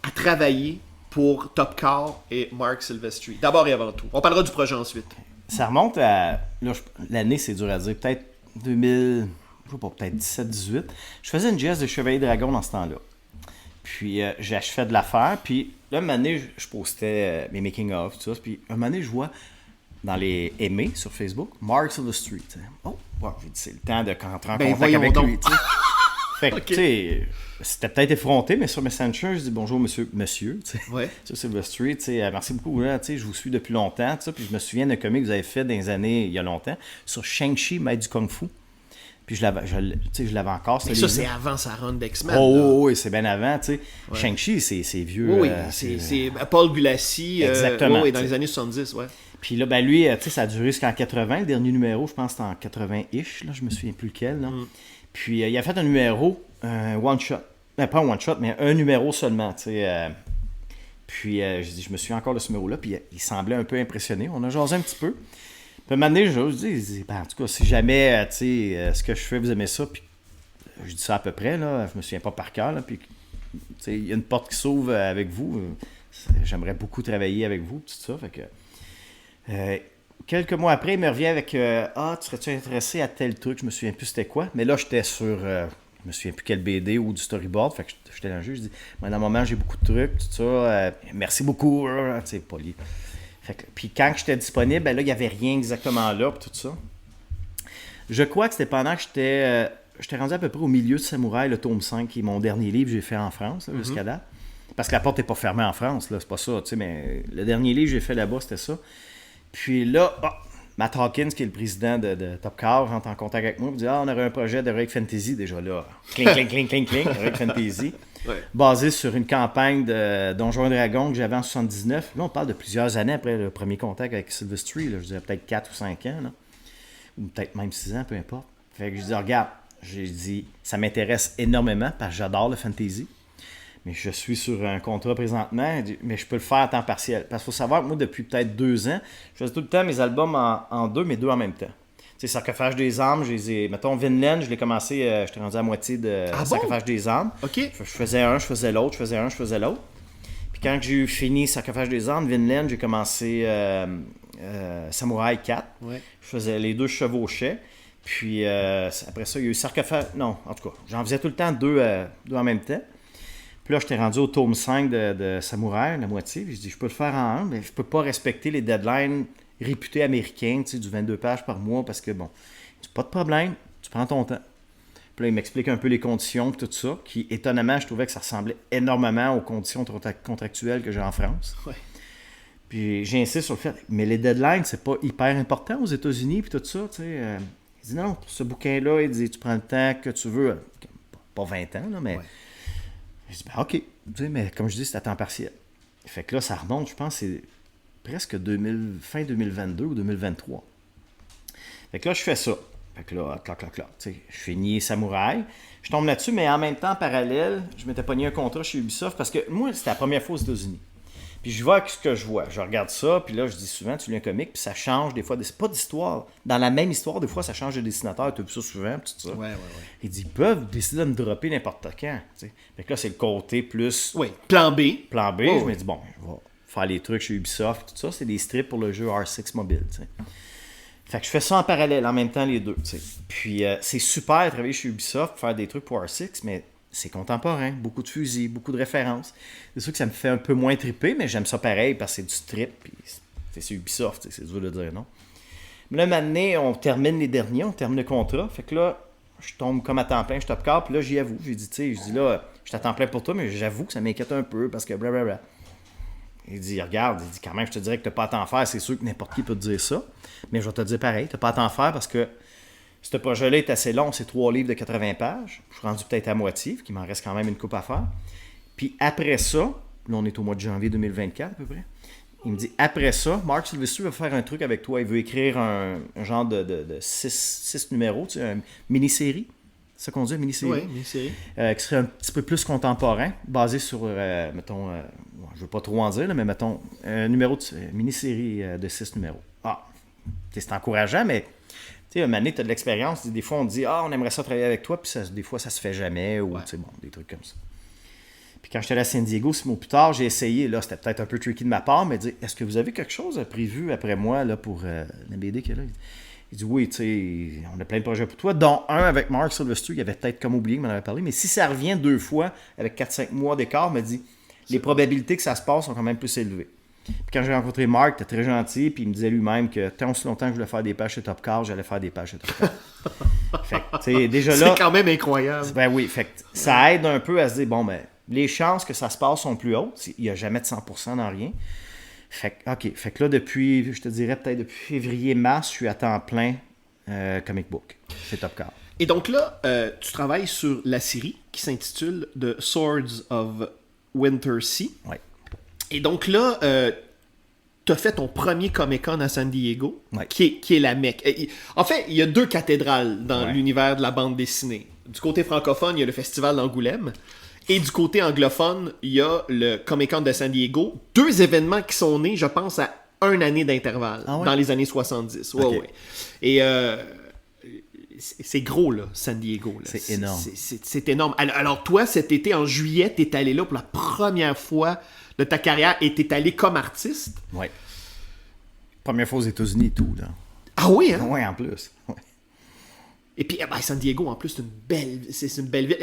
à travailler pour Top Car et Mark Silvestri? D'abord et avant tout. On parlera du projet ensuite. Ça remonte à... Là, l'année, c'est dur à dire. Peut-être 2000... Je sais pas, peut-être 17-18. Je faisais une GS de Chevalier Dragon dans ce temps-là. Puis, j'achevais de l'affaire. Puis, là, un moment donné, je postais mes making-of, tout ça. Puis, un moment donné, je vois dans les aimés sur Facebook, Mark Silvestri. Oh, wow, j'ai dit, c'est le temps de rentrer en contact avec lui. T'sais. Fait que, tu sais, c'était peut-être effronté, mais sur Messenger, je dis bonjour, monsieur, tu sais. Ouais. Sur Silvestri, tu sais, merci beaucoup, là, tu sais, je vous suis depuis longtemps, tu sais, puis je me souviens d'un comic que vous avez fait dans les années, il y a longtemps, sur Shang-Chi, maître du Kung Fu. Puis je l'avais encore. Mais ça, c'est avant sa run d'X-Men. Oui, c'est bien avant, tu sais. Ouais. Shang-Chi, c'est vieux. Oui, c'est Paul Gulassi. Exactement. Oui, dans les années 70, ouais. Puis là, ben lui, tu sais, ça a duré jusqu'en 80. Le dernier numéro, je pense, c'était en 80-ish, là, je me souviens plus lequel, là. Puis il a fait un numéro, one-shot. Pas un one-shot, mais un numéro seulement, tu sais. Puis je me souviens encore de ce numéro-là, puis il semblait un peu impressionné. On a jasé un petit peu. Puis à un moment donné, je dis, ben, en tout cas, si jamais, tu sais, ce que je fais, vous aimez ça, puis je dis ça à peu près, là, je me souviens pas par cœur, là, puis, tu sais, il y a une porte qui s'ouvre avec vous, j'aimerais beaucoup travailler avec vous, tout ça, fait que... quelques mois après, il me revient avec tu serais-tu intéressé à tel truc? Je me souviens plus c'était quoi. Mais là, j'étais sur. Je me souviens plus quel BD ou du storyboard. Fait que j'étais dans le jeu. Je dis, dans le moment, j'ai beaucoup de trucs, tout ça. Merci beaucoup. Tu sais, poli. Fait que, puis quand j'étais disponible, ben là, il n'y avait rien exactement là, tout ça. Je crois que c'était pendant que j'étais rendu à peu près au milieu de Samouraï, le tome 5, qui est mon dernier livre que j'ai fait en France, là, jusqu'à date. Parce que la porte n'est pas fermée en France, là, c'est pas ça. Tu sais, mais le dernier livre que j'ai fait là-bas, c'était ça. Puis là, Matt Hawkins, qui est le président de Top Car, rentre en contact avec moi et me dit on aurait un projet d'Heroic Fantasy déjà là. Cling, Heroic Fantasy. Ouais. Basé sur une campagne de Donjons et Dragons que j'avais en 79. Là, on parle de plusieurs années après le premier contact avec Silvestri. Là, je dirais peut-être 4 ou 5 ans. Là. Ou peut-être même 6 ans, peu importe. Fait que je dis regarde, j'ai dit ça m'intéresse énormément parce que j'adore le fantasy. Mais je suis sur un contrat présentement, mais je peux le faire à temps partiel. Parce qu'il faut savoir que moi, depuis peut-être 2 ans, je faisais tout le temps mes albums en 2, mais 2 en même temps. Tu sais, Sarcophage des âmes, mettons, Vinland, je l'ai commencé, j'étais rendu à moitié de Sarcophage des âmes. Okay. Je faisais un, je faisais l'autre, je faisais un, je faisais l'autre. Puis quand j'ai eu fini Sarcophage des âmes, Vinland, j'ai commencé Samouraï 4. Ouais. Je faisais les 2, je chevauchais. Puis après ça, il y a eu Sarcophage... Non, en tout cas, j'en faisais tout le temps 2 en même temps. Puis là, j'étais rendu au tome 5 de Samouraï, la moitié. Puis je dis, je peux le faire en 1, mais je peux pas respecter les deadlines réputés américains, tu sais, du 22 pages par mois, parce que, bon, pas de problème, tu prends ton temps. Puis là, il m'explique un peu les conditions et tout ça, qui, étonnamment, je trouvais que ça ressemblait énormément aux conditions contractuelles que j'ai en France. Ouais. Puis j'insiste sur le fait, mais les deadlines, c'est pas hyper important aux États-Unis, puis tout ça, tu sais. Il dit, non, pour ce bouquin-là, il dit, tu prends le temps que tu veux, pas 20 ans, là, mais... Ouais. Je dis, ben, OK, tu sais, mais comme je dis, c'est à temps partiel. Fait que là, ça remonte, je pense, c'est presque fin 2022 ou 2023. Fait que là, je fais ça. Fait que là, clac, tu sais, je finis Samouraï. Je tombe là-dessus, mais en même temps, en parallèle, je m'étais pogné un contrat chez Ubisoft parce que moi, c'était la première fois aux États-Unis. Puis je vois ce que je vois. Je regarde ça, puis là, je dis souvent, tu lis un comic, puis ça change des fois. C'est pas d'histoire. Dans la même histoire, des fois, ça change de dessinateur. Tu as vu ça souvent, puis tout ça. Ouais. Il dit, ils peuvent décider de me dropper n'importe quand. T'sais. Fait que là, c'est le côté plus... Oui, plan B. Plan B, je me dis, bon, je vais faire les trucs chez Ubisoft, tout ça. C'est des strips pour le jeu R6 mobile, t'sais. Fait que je fais ça en parallèle, en même temps, les deux, t'sais. Puis c'est super de travailler chez Ubisoft, faire des trucs pour R6, mais c'est contemporain, beaucoup de fusils, beaucoup de références. C'est sûr que ça me fait un peu moins triper, mais j'aime ça pareil parce que c'est du strip, puis c'est Ubisoft, c'est dur de dire non. Mais là, maintenant, on termine les derniers, on termine le contrat, fait que là, je tombe comme à temps plein, je top car, puis là, j'y avoue, j'ai dit, tu sais, je dis là, je suis à temps plein pour toi, mais j'avoue que ça m'inquiète un peu parce que blablabla. Il dit, regarde, il dit, quand même, je te dirais que t'as pas à t'en faire, c'est sûr que n'importe qui peut te dire ça, mais je vais te dire pareil, t'as pas à t'en faire parce que ce projet-là est assez long, c'est 3 livres de 80 pages. Je suis rendu peut-être à moitié, qu'il m'en reste quand même une coupe à faire. Puis après ça, là on est au mois de janvier 2024 à peu près, il me dit, après ça, Mark Silvestri va faire un truc avec toi. Il veut écrire un genre de 6 numéros, tu sais, une mini-série. C'est ça qu'on dit, une mini-série? Oui, mini-série. Qui serait un petit peu plus contemporain, basé sur, mettons, je veux pas trop en dire, là, mais mettons, un numéro de mini-série de 6 numéros. Ah, c'est encourageant, mais... Tu sais, un moment donné, tu as de l'expérience. Des fois, on te dit « Ah, on aimerait ça travailler avec toi », puis des fois, ça se fait jamais, ou tu sais, bon, des trucs comme ça. Puis quand j'étais allé à San Diego, 6 mois plus tard, j'ai essayé, là, c'était peut-être un peu tricky de ma part, mais dit « Est-ce que vous avez quelque chose prévu après moi, là, pour la BD qu'il y a là? » Il dit « Oui, tu sais, on a plein de projets pour toi, dont un avec Mark Silvestri, qui avait peut-être comme oublié, qu'il m'en avait parlé, mais si ça revient 2 fois, avec 4-5 mois d'écart, il m'a dit « Les probabilités que ça se passe sont quand même plus élevées. » Puis quand j'ai rencontré Mark, il était très gentil, puis il me disait lui-même que tant aussi longtemps que je voulais faire des pages chez Top Car, j'allais faire des pages chez Top Car. Fait que, tu sais, déjà là... C'est quand même incroyable. Ben oui, fait que ça aide un peu à se dire, bon, ben, les chances que ça se passe sont plus hautes. Il n'y a jamais de 100% dans rien. Fait que, OK, fait que là, depuis, je te dirais peut-être depuis février-mars, je suis à temps plein comic book chez Top Car. Et donc là, tu travailles sur la série qui s'intitule The Swords of Wintersea. Oui. Et donc là, tu as fait ton premier Comic-Con à San Diego, ouais. qui est la Mecque. En fait, il y a 2 cathédrales dans l'univers de la bande dessinée. Du côté francophone, il y a le Festival d'Angoulême. Et du côté anglophone, il y a le Comic-Con de San Diego. 2 événements qui sont nés, je pense, à 1 année d'intervalle, dans les années 70. Ouais, ouais. Et c'est gros, là, San Diego. Là. C'est énorme. C'est énorme. Alors, toi, cet été, en juillet, tu es allé là pour la première fois de ta carrière et t'es allé comme artiste. Oui. Première fois aux États-Unis et tout, là. Ah oui, hein? Oui, en plus. Ouais. Et puis, San Diego, en plus, c'est une belle ville.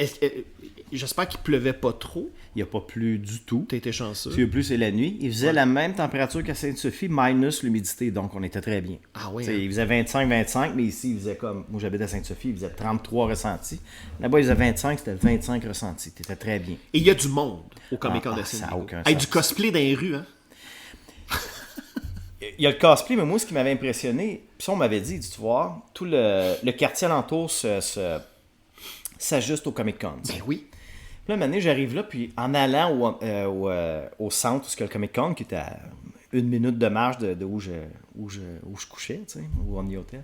J'espère qu'il pleuvait pas trop. Il n'y a pas plu du tout. T'étais chanceux. Il y a plus, c'est la nuit. Il faisait la même température qu'à Sainte-Sophie, minus l'humidité, donc on était très bien. Ah oui. Hein? Il faisait 25, mais ici, il faisait comme... Moi, j'habite à Sainte-Sophie, il faisait 33 ressentis. Là-bas, il faisait 25, c'était 25 ressentis. T'étais très bien. Et il y a du monde au Comic-Con de San Diego. Ça n'a aucun sens. sens. Du cosplay dans les rues, hein? Il y a le cosplay, mais moi, ce qui m'avait impressionné, puis ça, on m'avait dit, tu vois, tout le quartier alentour s'ajuste au Comic-Con. Ben oui. Puis là, un moment donné, j'arrive là, puis en allant au centre, où il y a le Comic-Con, qui était à 1 minute de marche de où je couchais, tu sais, où on y était,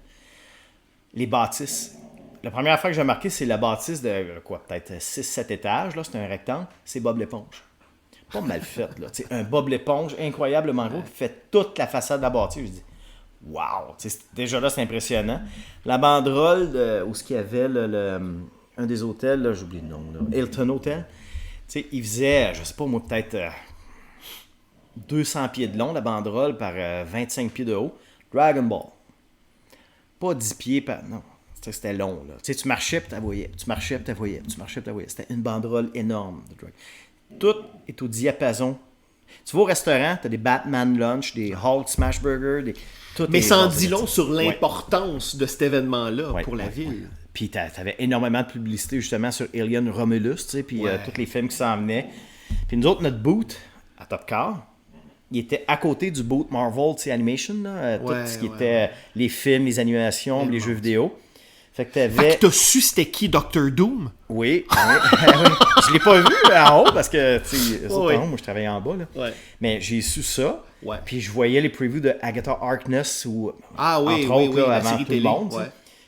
les bâtisses. La première fois que j'ai remarqué, c'est la bâtisse de, peut-être 6-7 étages, là, c'est un rectangle, c'est Bob l'éponge. Pas mal fait, là. T'sais, un Bob l'éponge incroyablement gros qui fait toute la façade de la bâtisse. Je dis, waouh! Déjà là, c'est impressionnant. La banderole où il y avait un des hôtels, là, j'oublie le nom, là, Hilton Hotel, il faisait, je sais pas moi, peut-être 200 pieds de long, la banderole, par 25 pieds de haut. Dragon Ball. Pas 10 pieds par... Non. C'était long, là. Tu marchais et tu voyais. Tu marchais et tu voyais. Tu marchais et tu voyais. C'était une banderole énorme. Tout est au diapason. Tu vas au restaurant, tu as des Batman Lunch, des Hulk Smash Burger, mais ça en dit long sur l'importance de cet événement-là pour la ville. Ouais. Puis tu avais énormément de publicité justement sur Alien Romulus, tu sais, puis tous les films qui s'en venaient. Puis nous autres, notre booth à Top Car, il était à côté du booth Marvel, tu sais, Animation, là, tout ce qui était les films, les animations, les jeux vidéo. Fait que t'as su c'était qui Dr. Doom? Oui. Je l'ai pas vu en haut parce que, tu sais, en haut, moi je travaillais en bas, là. Ouais. Mais j'ai su ça. Ouais. Puis je voyais les previews de Agatha Harkness ou entre autres, là, avant tout le monde. Ouais.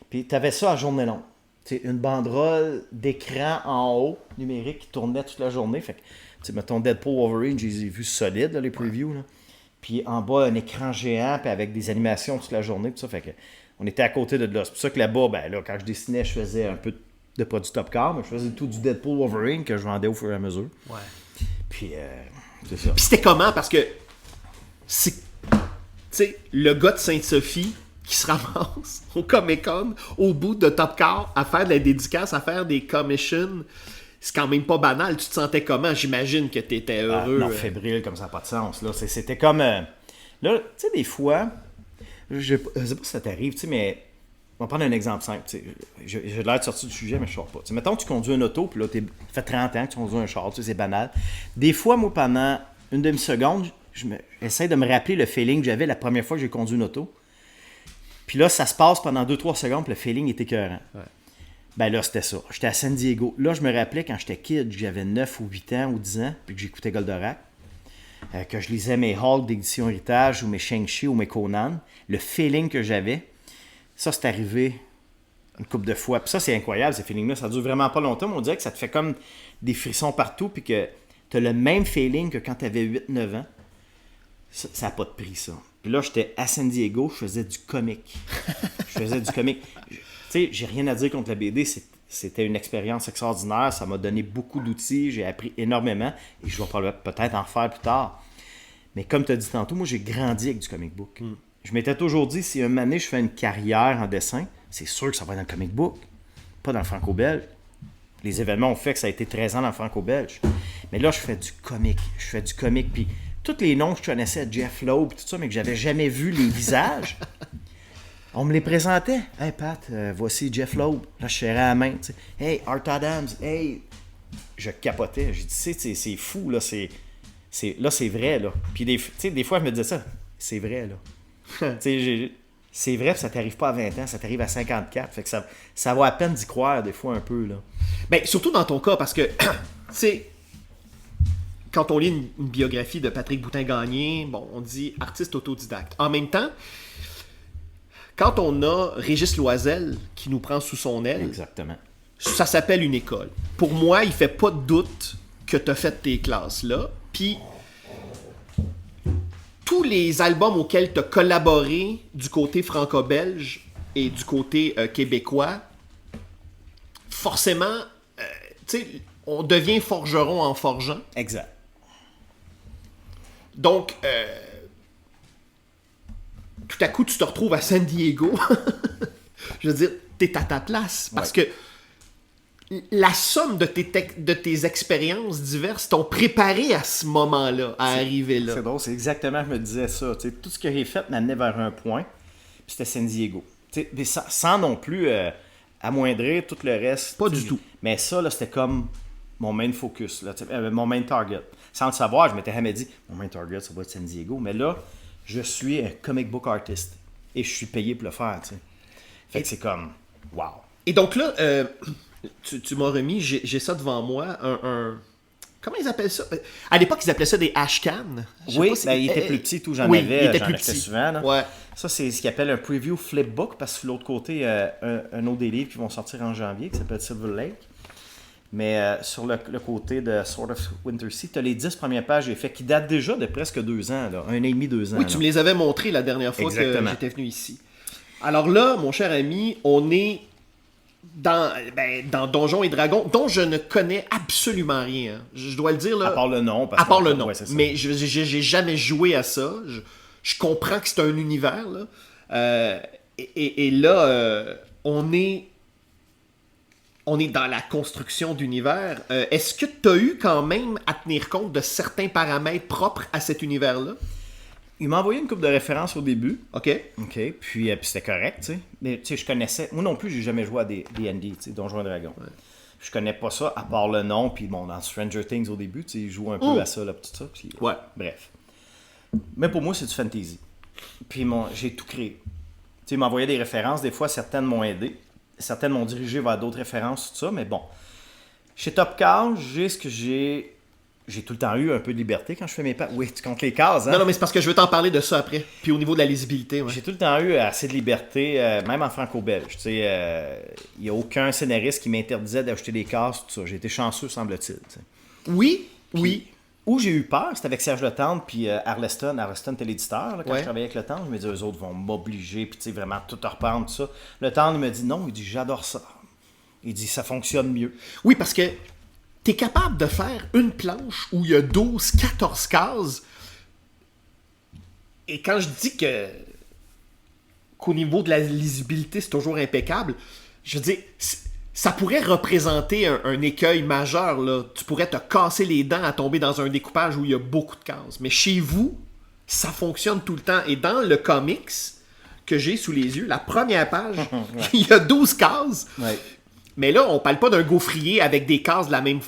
Puis t'avais ça à journée longue. Tu sais, une banderole d'écran en haut, numérique, qui tournait toute la journée. Fait que, tu sais, mettons Deadpool Wolverine, je les ai vus solides, là, les previews. Là. Puis en bas, un écran géant, puis avec des animations toute la journée, tout ça. Fait que on était à côté de là. C'est pour ça que là-bas, ben là, quand je dessinais, je faisais un peu de produits Top Car, mais je faisais tout du Deadpool Wolverine que je vendais au fur et à mesure. Ouais. Puis, c'est ça. Puis c'était comment? Parce que, tu sais, le gars de Sainte-Sophie qui se ramasse au Comic-Con, au bout de Top Car, à faire de la dédicace, à faire des commissions, c'est quand même pas banal. Tu te sentais comment? J'imagine que t'étais heureux. Non, fébrile, comme ça n'a pas de sens. Là. C'était comme... là, tu sais, des fois, je sais pas si ça t'arrive, tu sais, mais... On va prendre un exemple simple. J'ai l'air de sortir du sujet, mais je ne sors pas. T'sais, mettons que tu conduis une auto, puis là, ça fait 30 ans que tu conduis un char, c'est banal. Des fois, moi, pendant une demi-seconde, j'essaie de me rappeler le feeling que j'avais la première fois que j'ai conduit une auto. Puis là, ça se passe pendant 2-3 secondes, puis le feeling est écœurant. Ouais. Ben là, c'était ça. J'étais à San Diego. Là, je me rappelais quand j'étais kid, j'avais 9 ou 8 ans ou 10 ans, puis que j'écoutais Goldorak, que je lisais mes Hulk d'édition Héritage ou mes Shang-Chi ou mes Conan. Le feeling que j'avais, ça, c'est arrivé une couple de fois. Puis ça, c'est incroyable, ces feelings-là. Ça dure vraiment pas longtemps, mais on dirait que ça te fait comme des frissons partout, puis que tu as le même feeling que quand tu avais 8-9 ans. Ça n'a pas de prix, ça. Puis là, j'étais à San Diego, je faisais du comique. Tu sais, j'ai rien à dire contre la BD. C'était une expérience extraordinaire. Ça m'a donné beaucoup d'outils. J'ai appris énormément. Et je vais peut-être en refaire plus tard. Mais comme tu as dit tantôt, moi, j'ai grandi avec du comic book. Je m'étais toujours dit, si un année je fais une carrière en dessin, c'est sûr que ça va être dans le comic book, pas dans le franco-belge. Les événements ont fait que ça a été 13 ans dans le franco-belge. Mais là, je fais du comique. Puis tous les noms que je connaissais, Jeff Loeb, tout ça, mais que j'avais jamais vu les visages, on me les présentait. « Hey Pat, voici Jeff Loeb. » Là, je serrais à la main. T'sais. « Hey, Art Adams. » Hey, je capotais. J'ai dit, c'est fou, là, c'est vrai, là. Puis des fois, je me disais ça, c'est vrai, là. C'est vrai que ça t'arrive pas à 20 ans, ça t'arrive à 54. Fait que ça vaut à peine d'y croire des fois un peu. Là. Ben, surtout dans ton cas, parce que, tu sais, quand on lit une biographie de Patrick Boutin-Gagné, bon, on dit artiste autodidacte. En même temps, quand on a Régis Loisel qui nous prend sous son aile, exactement, ça s'appelle une école. Pour moi, il fait pas de doute que tu as fait tes classes là. Puis tous les albums auxquels tu as collaboré du côté franco-belge et du côté québécois, forcément, tu sais, on devient forgeron en forgeant. Exact. Donc, tout à coup, tu te retrouves à San Diego. Je veux dire, t'es à ta place. Parce que la somme de tes expériences diverses t'ont préparé à ce moment-là, à arriver là. C'est drôle, c'est exactement, je me disais ça. T'sais, tout ce que j'ai fait m'amenait vers un point, puis c'était San Diego. Sans non plus amoindrir tout le reste. Pas du tout. Mais ça, là, c'était comme mon main focus, là, mon main target. Sans le savoir, je m'étais jamais dit, mon main target, ça va être San Diego. Mais là, je suis un comic book artist. Et je suis payé pour le faire. T'sais. Fait que c'est comme, wow. Et donc là... Tu m'as remis, j'ai ça devant moi, comment ils appellent ça? À l'époque, ils appelaient ça des ashcans. Oui, il était plus petit, tout, j'en oui, avais, il était j'en plus achetais petit. souvent. Là. Ouais. Ça, c'est ce qu'ils appellent un preview flipbook, parce que de l'autre côté, un autre des livres qui vont sortir en janvier, qui s'appelle Silver Lake. Mais sur le côté de Sword of Wintersea, tu as les 10 premières pages j'ai fait, qui datent déjà de presque 2 ans, là, 1 an et demi, 2 ans. Oui, tu me les avais montrées la dernière fois que j'étais venu ici. Alors là, mon cher ami, on est dans Donjons et Dragons, dont je ne connais absolument rien. Je dois le dire là. À part le nom. À part le nom. Ouais, mais j'ai jamais joué à ça. Je comprends que c'est un univers. Là. Et là, on est dans la construction d'univers. Est-ce que tu as eu quand même à tenir compte de certains paramètres propres à cet univers-là? Il m'a envoyé une couple de références au début. OK. Puis c'était correct, tu sais. Mais tu sais, je connaissais... Moi non plus, j'ai jamais joué à des D&D, tu sais, Donjons et Dragons. Ouais. Je connais pas ça, à part le nom. Puis bon, dans Stranger Things au début, tu sais, ils jouent un peu à ça, là, tout ça. Puis, ouais. Bref. Mais pour moi, c'est du fantasy. Puis j'ai tout créé. Tu sais, il m'envoyait des références. Des fois, certaines m'ont aidé. Certaines m'ont dirigé vers d'autres références, tout ça. Mais bon. Chez Top Cars, j'ai tout le temps eu un peu de liberté quand je fais mes pages. Oui, tu comptes les cases, hein? Non, mais c'est parce que je veux t'en parler de ça après. Puis au niveau de la lisibilité, ouais. J'ai tout le temps eu assez de liberté, même en franco-belge. Tu sais, il n'y a aucun scénariste qui m'interdisait d'ajouter des cases, tout ça. J'ai été chanceux, semble-t-il. Tu sais. Oui. Où j'ai eu peur, c'était avec Serge Letendre puis Arleston. Arleston était l'éditeur. Là, quand je travaillais avec Letendre, je me disais, eux autres vont m'obliger, puis tu sais, vraiment tout reprendre, tout ça. Letendre, il me dit, non, il dit, j'adore ça. Il dit, ça fonctionne mieux. Oui, parce que t'es capable de faire une planche où il y a 12-14 cases. Et quand je dis qu'au niveau de la lisibilité, c'est toujours impeccable, je veux dire, ça pourrait représenter un écueil majeur, là. Tu pourrais te casser les dents à tomber dans un découpage où il y a beaucoup de cases. Mais chez vous, ça fonctionne tout le temps. Et dans le comics que j'ai sous les yeux, la première page, il y a 12 cases. Ouais. Mais là, on parle pas d'un gaufrier avec des cases de la même,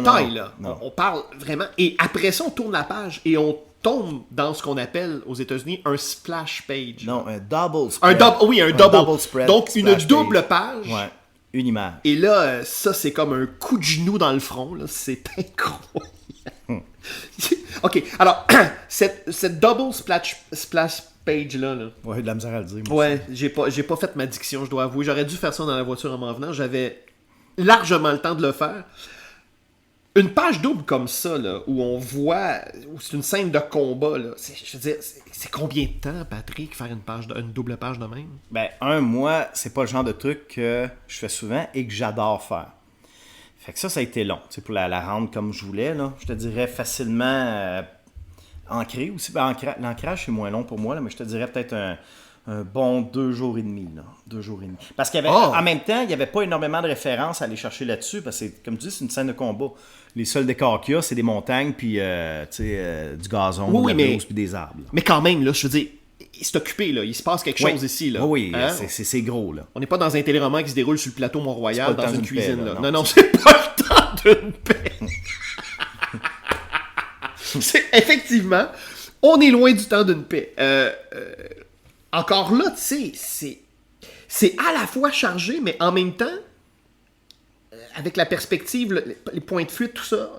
taille. Là. On parle vraiment... Et après ça, on tourne la page et on tombe dans ce qu'on appelle aux États-Unis un splash page. Non, un double spread. Un double spread. Donc, une double page. Ouais, une image. Et là, ça, c'est comme un coup de genou dans le front. Là. C'est incroyable. OK, alors, cette double splash page-là... Là, ouais, de la misère à le dire. Ouais, j'ai pas fait ma diction, je dois avouer. J'aurais dû faire ça dans la voiture en m'en venant. J'avais largement le temps de le faire. Une page double comme ça, là, où on voit... où c'est une scène de combat, là. Je veux dire, c'est combien de temps, Patrick, faire une double page de même? Ben, moi, c'est pas le genre de truc que je fais souvent et que j'adore faire. Fait que ça a été long. Pour la rendre comme je voulais, là. Je te dirais facilement... ancré aussi. Ben, l'ancrage, c'est moins long pour moi, là, mais je te dirais peut-être un bon 2 jours et demi. Là. 2 jours et demi. Parce qu'il y avait, en même temps, il n'y avait pas énormément de références à aller chercher là-dessus, parce que, comme tu dis, c'est une scène de combat. Les seuls décors qu'il y a, c'est des montagnes, puis du gazon, de la pelouse, puis des arbres. Là. Mais quand même, là, je veux dire, c'est occupé, là. Il se passe quelque chose ici, là. Oui, c'est gros, là. On n'est pas dans un téléroman qui se déroule sur le plateau Mont-Royal, dans une cuisine, paix, là. Non, c'est pas le temps d'une paix. Effectivement, on est loin du temps d'une paix. Encore là, tu sais, c'est à la fois chargé, mais en même temps, avec la perspective, les points de fuite, tout ça,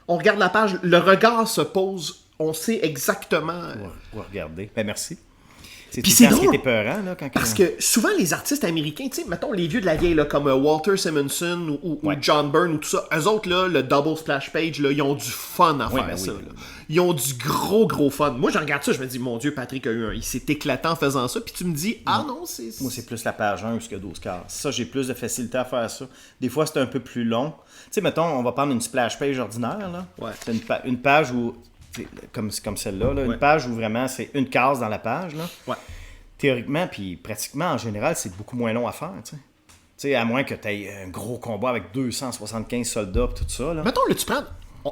on regarde la page, le regard se pose, on sait exactement... On va regarder. Ben merci. Puis c'est drôle, ce qui était peurant, là, parce que souvent les artistes américains, tu sais, mettons les vieux de la vieille, là, comme Walter Simonson ou John Byrne ou tout ça, eux autres, là, le double splash page, là, ils ont du fun à faire ça. Là. Ils ont du gros fun. Moi, je regarde ça, je me dis, mon Dieu, Patrick il s'est éclaté en faisant ça, puis tu me dis, non, c'est... Moi, c'est plus la page 1 que 12 cases. Ça, j'ai plus de facilité à faire ça. Des fois, c'est un peu plus long. Tu sais, mettons, on va prendre une splash page ordinaire, là. Ouais. C'est une page où, comme celle-là, là, une page où vraiment, c'est une case dans la page, là. Ouais. Théoriquement, puis pratiquement, en général, c'est beaucoup moins long à faire, tu sais. Tu sais, à moins que tu aies un gros combat avec 275 soldats et tout ça, là. Mettons, là, tu prends...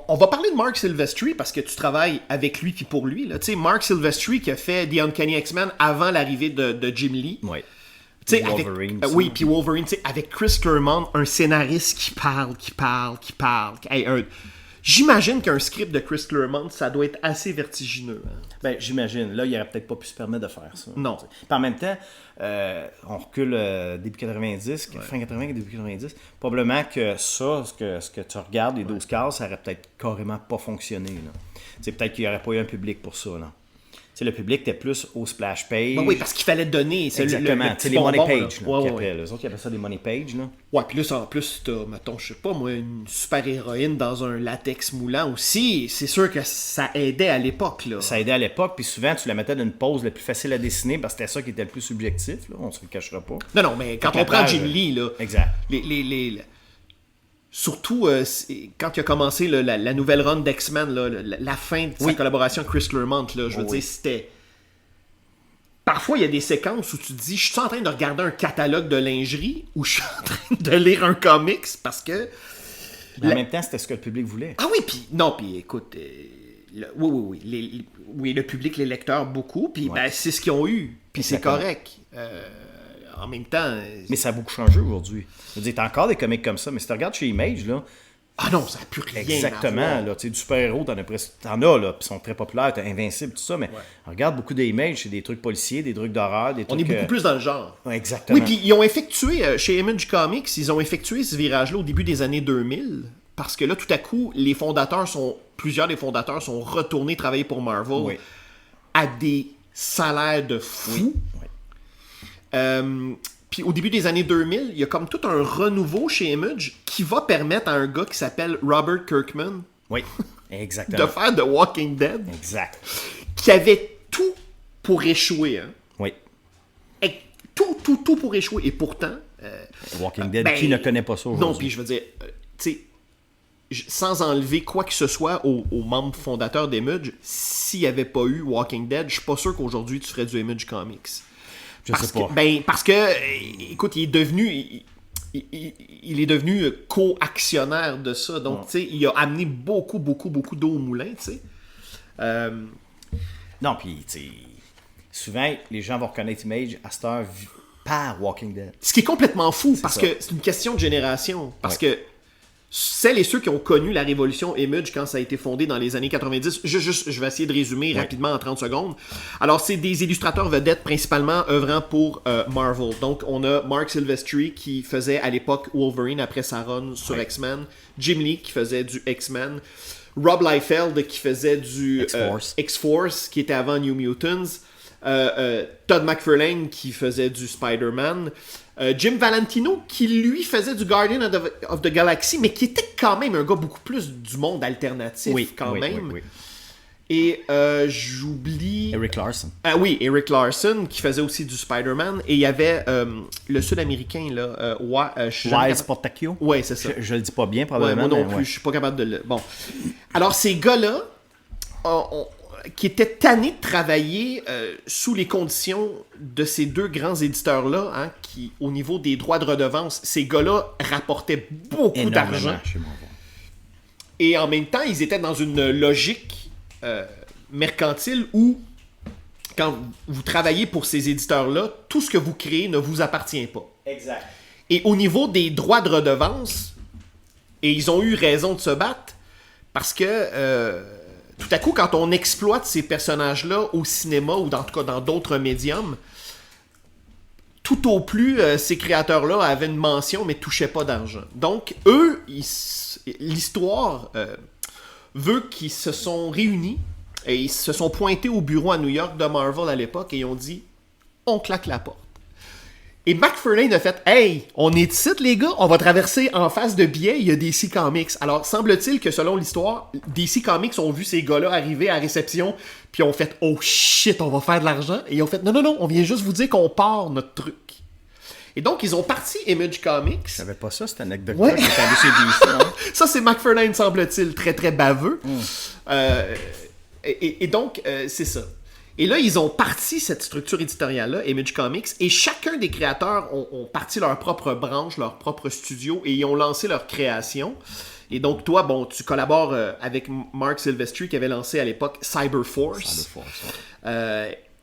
On va parler de Mark Silvestri parce que tu travailles avec lui puis pour lui, là. Tu sais, Mark Silvestri qui a fait The Uncanny X-Men avant l'arrivée de Jim Lee. Oui. Tu sais, Wolverine. Oui, puis Wolverine, tu sais, avec Chris Claremont, un scénariste qui parle. Hey, j'imagine qu'un script de Chris Claremont, ça doit être assez vertigineux. Hein? Ben, j'imagine. Là, il aurait peut-être pas pu se permettre de faire ça. Non. Puis en même temps, on recule début 90, fin 80, début 90. Probablement que ça, ce que tu regardes, les 12 cases, ça aurait peut-être carrément pas fonctionné. C'est peut-être qu'il n'y aurait pas eu un public pour ça. Là. Le public était plus au splash page. Ben oui, parce qu'il fallait donner. Exactement. C'est les money pages. Les autres, ils appellent ça des money pages. Là. Ouais, puis là, en plus, t'as, mettons, je sais pas, moi, une super-héroïne dans un latex moulant aussi. C'est sûr que ça aidait à l'époque. Là. Ça aidait à l'époque, puis souvent, tu la mettais d'une pose la plus facile à dessiner parce que c'était ça qui était le plus subjectif. Là. On se le cachera pas. Non, mais quand on prend Jim Lee, là. Exact. Surtout quand il a commencé la nouvelle run d'X-Men, la fin de sa collaboration avec Chris Claremont, là, je veux dire, c'était... Parfois, il y a des séquences où tu te dis, je suis en train de regarder un catalogue de lingerie ou je suis en train de lire un comics parce que... En même temps, c'était ce que le public voulait. Ah oui, puis écoute... Oui, le public, les lecteurs, beaucoup, puis c'est ce qu'ils ont eu, puis c'est correct. En même temps... Mais ça a beaucoup changé aujourd'hui. Je veux dire, t'as encore des comics comme ça, mais si tu regardes chez Image, là... Ah non, ça n'a plus rien exactement, à voir. Là, tu sais, du super-héros, t'en as, là, puis ils sont très populaires, t'as Invincible, tout ça, mais regarde beaucoup d'Image, c'est des trucs policiers, des trucs d'horreur, des trucs... On est beaucoup plus dans le genre. Ouais, exactement. Oui, puis ils ont effectué, chez Image Comics, ils ont effectué ce virage-là au début des années 2000, parce que là, tout à coup, plusieurs des fondateurs sont retournés travailler pour Marvel à des salaires de fou. Puis au début des années 2000, il y a comme tout un renouveau chez Image qui va permettre à un gars qui s'appelle Robert Kirkman exactement. de faire The Walking Dead. Exact. Qui avait tout pour échouer. Hein. Oui. Et tout pour échouer. Et pourtant... Walking Dead, qui ne connaît pas ça aujourd'hui? Non, puis je veux dire, tu sais, sans enlever quoi que ce soit aux membres fondateurs d'Image, s'il n'y avait pas eu Walking Dead, je suis pas sûr qu'aujourd'hui tu ferais du Image Comics. Parce que, écoute, il est devenu... il est devenu co-actionnaire de ça. Donc, tu sais, il a amené beaucoup d'eau au moulin, tu sais. Non, puis, tu sais, souvent, les gens vont reconnaître Image à cette heure par Walking Dead. Ce qui est complètement fou, parce ça. que c'est une question de génération. Parce que celles et ceux qui ont connu la révolution Image quand ça a été fondé dans les années 90, je vais essayer de résumer rapidement en 30 secondes. Alors, c'est des illustrateurs vedettes principalement œuvrant pour Marvel. Donc, on a Mark Silvestri qui faisait à l'époque Wolverine après sa run sur X-Men, Jim Lee qui faisait du X-Men, Rob Liefeld qui faisait du X-Force qui était avant New Mutants, Todd McFarlane qui faisait du Spider-Man, Jim Valentino qui lui faisait du Guardian of the Galaxy, mais qui était quand même un gars beaucoup plus du monde alternatif quand même. Oui. Et j'oublie... Eric Larson. Ah oui, Eric Larson qui faisait aussi du Spider-Man. Et il y avait le Sud-Américain, là, Wise Portacchio. Oui, c'est ça. Je le dis pas bien, probablement. Moi non plus, je suis pas capable de le... Bon. Alors, ces gars-là, qui étaient tannés de travailler sous les conditions de ces deux grands éditeurs-là, hein, qui, au niveau des droits de redevance, ces gars-là rapportaient beaucoup d'argent. Et en même temps, ils étaient dans une logique mercantile où, quand vous travaillez pour ces éditeurs-là, tout ce que vous créez ne vous appartient pas. Exact. Et au niveau des droits de redevance, et ils ont eu raison de se battre, parce que tout à coup, quand on exploite ces personnages-là au cinéma ou en tout cas dans d'autres médiums, tout au plus, ces créateurs-là avaient une mention mais touchaient pas d'argent. Donc, eux, l'histoire veut qu'ils se sont réunis et ils se sont pointés au bureau à New York de Marvel à l'époque et ils ont dit « On claque la porte ». Et McFarlane a fait « Hey, on est ici les gars, on va traverser en face de biais, il y a DC Comics ». Alors, semble-t-il que selon l'histoire, DC Comics ont vu ces gars-là arriver à réception puis ont fait « Oh shit, on va faire de l'argent ». Et ils ont fait « Non, on vient juste vous dire qu'on part notre truc ». Et donc, ils ont parti Image Comics. Je savais pas ça, cette anecdote-là. Qui est allé chez DC, hein? Ça, c'est McFarlane, semble-t-il, très, très baveux. Et donc, c'est ça. Et là, ils ont parti cette structure éditoriale-là, Image Comics, et chacun des créateurs ont parti leur propre branche, leur propre studio, et ils ont lancé leur création. Et donc, toi, bon, tu collabores avec Mark Silvestri, qui avait lancé à l'époque Cyberforce.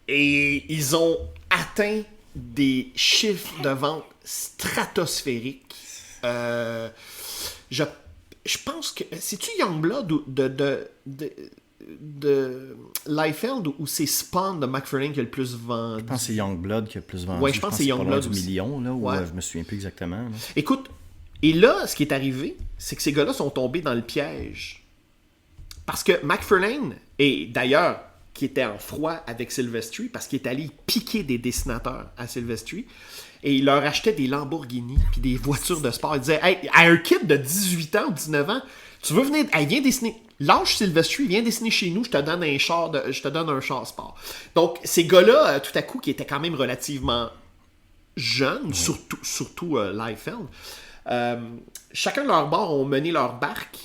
Et ils ont atteint des chiffres de vente stratosphériques. Je pense que... C'est-tu Youngblood ou de Liefeld ou c'est Spawn de McFarlane qui a le plus vendu? Je pense que c'est Youngblood qui a le plus vendu. Ouais, je pense que c'est Youngblood du million, là, ou je me souviens plus exactement. Là. Écoute, et là, ce qui est arrivé, c'est que ces gars-là sont tombés dans le piège. Parce que McFarlane, et d'ailleurs, qui était en froid avec Silvestri, parce qu'il est allé piquer des dessinateurs à Silvestri, et il leur achetait des Lamborghini puis des voitures de sport. Il disait, hey, à un kid de 18 ans ou 19 ans, tu veux venir, hey, viens dessiner, lâche Silvestri, viens dessiner chez nous, je te donne un char sport. Donc, ces gars-là, tout à coup, qui étaient quand même relativement jeunes, surtout Liefeld, chacun de leur bord ont mené leur barque.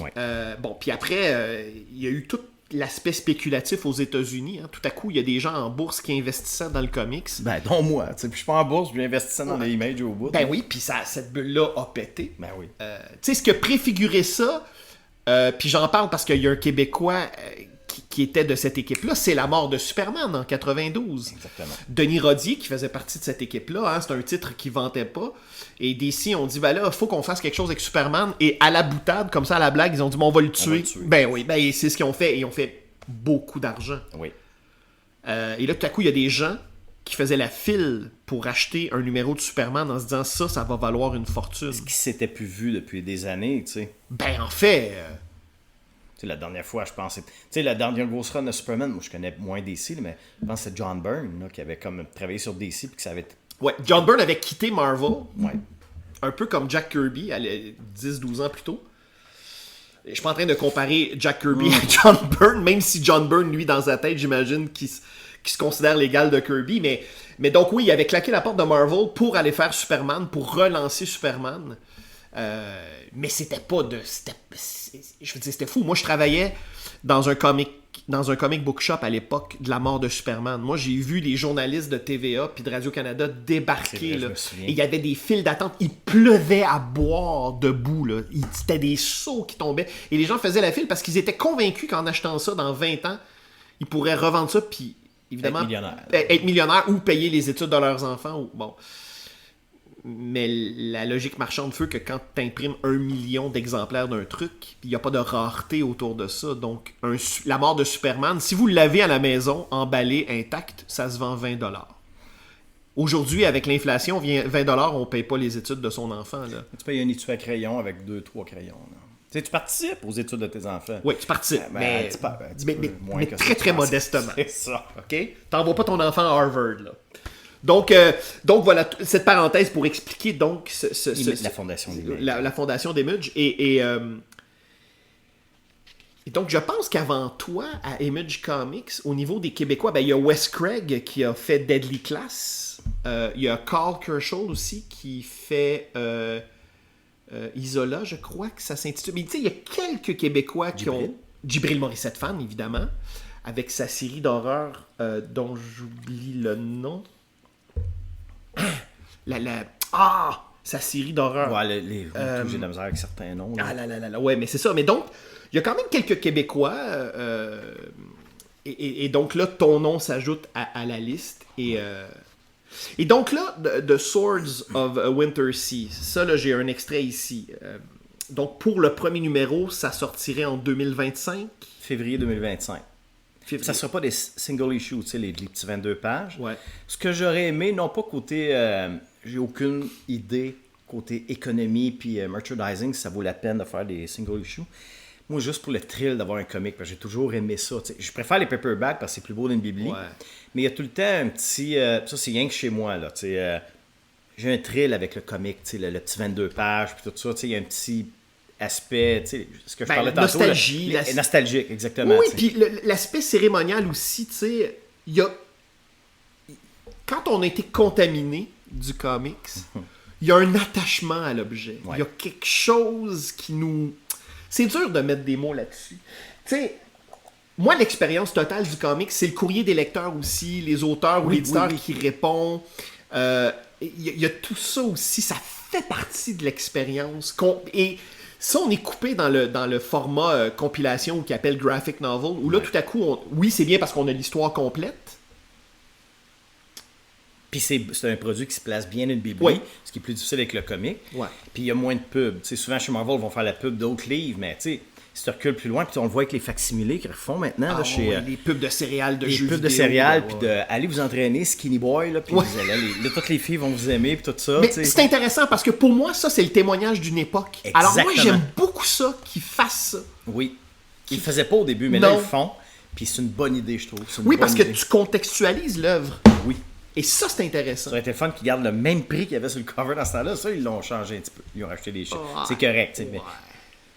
Bon, puis après, il y a eu tout l'aspect spéculatif aux États-Unis. Hein. Tout à coup, il y a des gens en bourse qui investissaient dans le comics. Ben, dont moi. Puis je suis pas en bourse, je investissais dans les images au bout. Ben oui, puis cette bulle-là a pété. Ben oui. Tu sais, ce qui a préfiguré ça, puis j'en parle parce qu'il y a un Québécois qui était de cette équipe-là, c'est la mort de Superman en 92. Exactement. Denis Rodier, qui faisait partie de cette équipe-là, hein, c'est un titre qui vantait pas. Et DC ont dit, ben là, il faut qu'on fasse quelque chose avec Superman. Et à la boutade, comme ça, à la blague, ils ont dit, bon, on va le tuer. Ben oui, ben c'est ce qu'ils ont fait. Et ils ont fait beaucoup d'argent. Oui. Et là, tout à coup, il y a des gens qui faisaient la file pour acheter un numéro de Superman en se disant, ça va valoir une fortune. Ce qui s'était plus vu depuis des années, tu sais. Ben en fait... Tu sais, la dernière fois, je pense... Tu sais, la dernière grosse run de Superman, moi, je connais moins DC, mais je pense que c'est John Byrne là, qui avait comme travaillé sur DC puis que ça avait... Ouais, John Byrne avait quitté Marvel. Ouais. Un peu comme Jack Kirby, 10-12 ans plus tôt. Je suis pas en train de comparer Jack Kirby à John Byrne, même si John Byrne, lui, dans sa tête, j'imagine qu'il se considère l'égal de Kirby. Mais donc, oui, il avait claqué la porte de Marvel pour aller faire Superman, pour relancer Superman. Mais c'était pas de... je veux dire, c'était fou. Moi, je travaillais dans un comic dans un comic book shop à l'époque de la mort de Superman. Moi, j'ai vu les journalistes de TVA puis de Radio-Canada débarquer. C'est vrai, Là, je me souviens. et il y avait des files d'attente. Il pleuvait à boire debout. Là. C'était des seaux qui tombaient. Et les gens faisaient la file parce qu'ils étaient convaincus qu'en achetant ça dans 20 ans, ils pourraient revendre ça puis évidemment être millionnaire ou payer les études de leurs enfants. Ou, bon. Mais la logique marchande fait que quand tu imprimes 1 million d'exemplaires d'un truc, il n'y a pas de rareté autour de ça. Donc, la mort de Superman, si vous l'avez à la maison, emballé, intact, ça se vend 20$. Aujourd'hui, avec l'inflation, 20$, on ne paye pas les études de son enfant. Là. Tu payes un étui à crayon avec 2-3 crayons. Là. Tu sais, tu participes aux études de tes enfants. Oui, tu participes. Mais que très, très modestement. C'est ça. OK? T'envoies pas ton enfant à Harvard, là. Donc voilà, cette parenthèse pour expliquer donc la fondation d'Image. La fondation d'Image. Et donc, je pense qu'avant toi, à Image Comics, au niveau des Québécois, il y a Wes Craig qui a fait Deadly Class. Il y a Carl Kerschel aussi qui fait Isola, je crois que ça s'intitule. Mais tu sais, il y a quelques Québécois qui ont... Djibril Morissette fan, évidemment, avec sa série d'horreur dont j'oublie le nom. Sa série d'horreur. Ouais, j'ai de la misère avec certains noms. Là. Ouais, mais c'est ça. Mais donc, il y a quand même quelques Québécois. Et donc là, ton nom s'ajoute à la liste. Et donc là, The Swords of Wintersea, ça, là, j'ai un extrait ici. Donc, pour le premier numéro, ça sortirait en 2025. Février 2025. Ça ne sera pas des single issues, tu sais, les petits 22 pages. Ouais. Ce que j'aurais aimé, non pas côté... j'ai aucune idée côté économie puis merchandising, si ça vaut la peine de faire des single issues. Moi, juste pour le thrill d'avoir un comic, parce que j'ai toujours aimé ça. T'sais. Je préfère les paperbacks parce que c'est plus beau d'une bibli. Ouais. Mais il y a tout le temps un petit... ça, c'est rien que chez moi, là. J'ai un thrill avec le comic, le petit 22 pages, puis tout ça. Il y a un petit... aspect, tu sais, ce que je parlais tantôt. Nostalgie. Nostalgique, exactement. Oui, puis l'aspect cérémonial aussi, tu sais, il y a... Quand on a été contaminé du comics, il y a un attachement à l'objet. Il y a quelque chose qui nous... C'est dur de mettre des mots là-dessus. Tu sais, moi, l'expérience totale du comics, c'est le courrier des lecteurs aussi, les auteurs ou l'éditeur qui répond. Il y a tout ça aussi, ça fait partie de l'expérience. Et ça, on est coupé dans le format compilation qui appelle graphic novel, où là, tout à coup, oui, c'est bien parce qu'on a l'histoire complète. Puis c'est un produit qui se place bien dans une bibli, ce qui est plus difficile avec le comic. Ouais. Puis il y a moins de pubs. T'sais, souvent, chez Marvel, ils vont faire la pub d'autres livres, mais tu sais, si tu recules plus loin, puis on le voit avec les facsimilés qu'ils refont maintenant. Là, chez, les pubs de céréales de jeux vidéo. Les pubs de céréales, puis allez vous entraîner, Skinny Boy, là, puis toutes les filles vont vous aimer, puis tout ça. Mais c'est intéressant parce que pour moi, ça, c'est le témoignage d'une époque. Exactement. Alors moi, j'aime beaucoup ça, qu'ils fassent ça. Oui. Ils le faisaient pas au début, mais là, ils le font. Puis c'est une bonne idée, je trouve. Oui, parce que tu contextualises l'œuvre. Oui. Et ça, c'est intéressant. Ça aurait été le fun qu'ils gardent le même prix qu'il y avait sur le cover dans ce temps-là. Ça, ils l'ont changé un petit peu. Ils ont racheté des chiffres. C'est correct, mais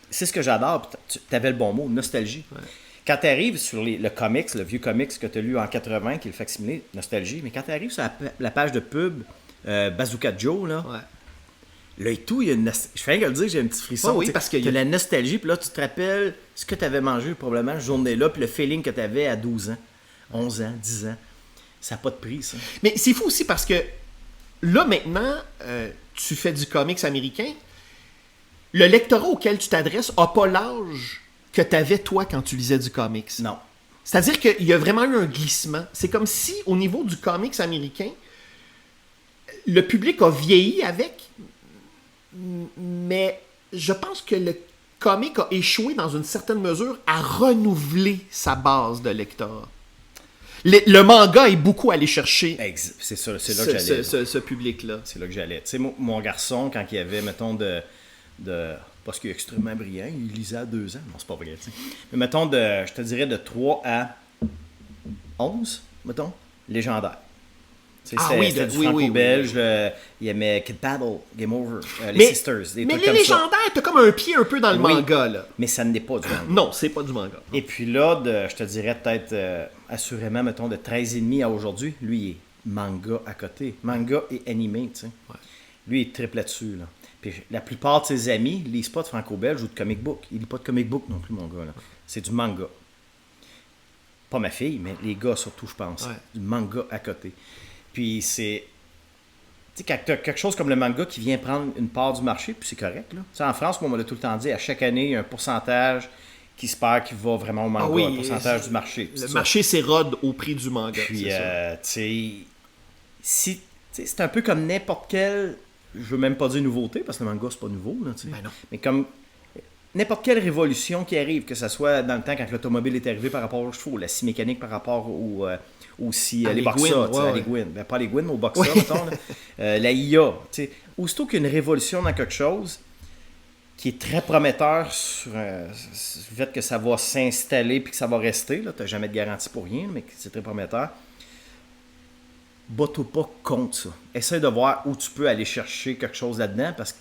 c'est ce que j'adore. Tu avais le bon mot, nostalgie. Ouais. Quand tu arrives sur le comics, le vieux comics que tu as lu en 80, qui est le facsimilé, nostalgie, mais quand tu arrives sur la page de pub Bazooka Joe, là, là et tout, il y a une je fais rien que le dire, j'ai un petit frisson. Oui, parce que tu as la nostalgie, puis là, tu te rappelles ce que tu avais mangé probablement cette journée-là, puis le feeling que tu avais à 12 ans, 11 ans, 10 ans. Ça n'a pas de prix, ça. Mais c'est fou aussi parce que là, maintenant, tu fais du comics américain. Le lectorat auquel tu t'adresses n'a pas l'âge que tu avais, toi, quand tu lisais du comics. Non. C'est-à-dire qu'il y a vraiment eu un glissement. C'est comme si, au niveau du comics américain, le public a vieilli avec, mais je pense que le comic a échoué, dans une certaine mesure, à renouveler sa base de lectorat. Le manga est beaucoup allé chercher c'est ça, c'est là que j'allais. Ce public-là. C'est là que j'allais. Tu sais, mon garçon, quand il avait, mettons, parce qu'il est extrêmement brillant, il lisait à 2 ans. Non, c'est pas vrai, tu sais. Mais mettons, je te dirais de 3 à 11, mettons, légendaire. C'était du franco-belge, il aimait Kid Paddle, Game Over, les Sisters, des trucs comme ça. Mais les légendaires, t'as comme un pied un peu dans le manga, là. Mais ça n'est pas du manga. Non, c'est pas du manga. Non. Et puis là, je te dirais peut-être, assurément, mettons, de 13,5 à aujourd'hui, lui, il est manga à côté. Manga et animé, tu sais. Ouais. Lui, il triple là-dessus, là. Puis la plupart de ses amis ne lisent pas de franco-belge ou de comic book. Il lit pas de comic book non plus, mon gars, là. C'est du manga. pas ma fille, mais les gars surtout, je pense. Ouais. Du manga à côté. Puis c'est... Tu sais, quand tu as quelque chose comme le manga qui vient prendre une part du marché, puis c'est correct, là. Tu sais, en France, moi, on m'a tout le temps dit, à chaque année, il y a un pourcentage qui se perd, qui va vraiment au manga, Ah oui, un pourcentage du marché. Le marché s'érode au prix du manga. Puis, c'est ça. tu sais, si, tu sais, c'est un peu comme n'importe quelle, je veux même pas dire nouveauté, parce que le manga, c'est pas nouveau, là, tu sais. Ben non. Mais comme n'importe quelle révolution qui arrive, que ce soit dans le temps quand l'automobile est arrivé par rapport aux chevaux, la scie mécanique par rapport aussi À les boxa, l'Iguine, tu sais, ouais, à l'Iguine. Ben, pas l'Iguine, mais au boxa, mettons. Là. La IA. Tu sais. Aussitôt qu'il y a une révolution dans quelque chose qui est très prometteur sur le fait que ça va s'installer puis que ça va rester, tu n'as jamais de garantie pour rien, mais que c'est très prometteur, bats-toi pas contre ça. Essaye de voir où tu peux aller chercher quelque chose là-dedans, parce que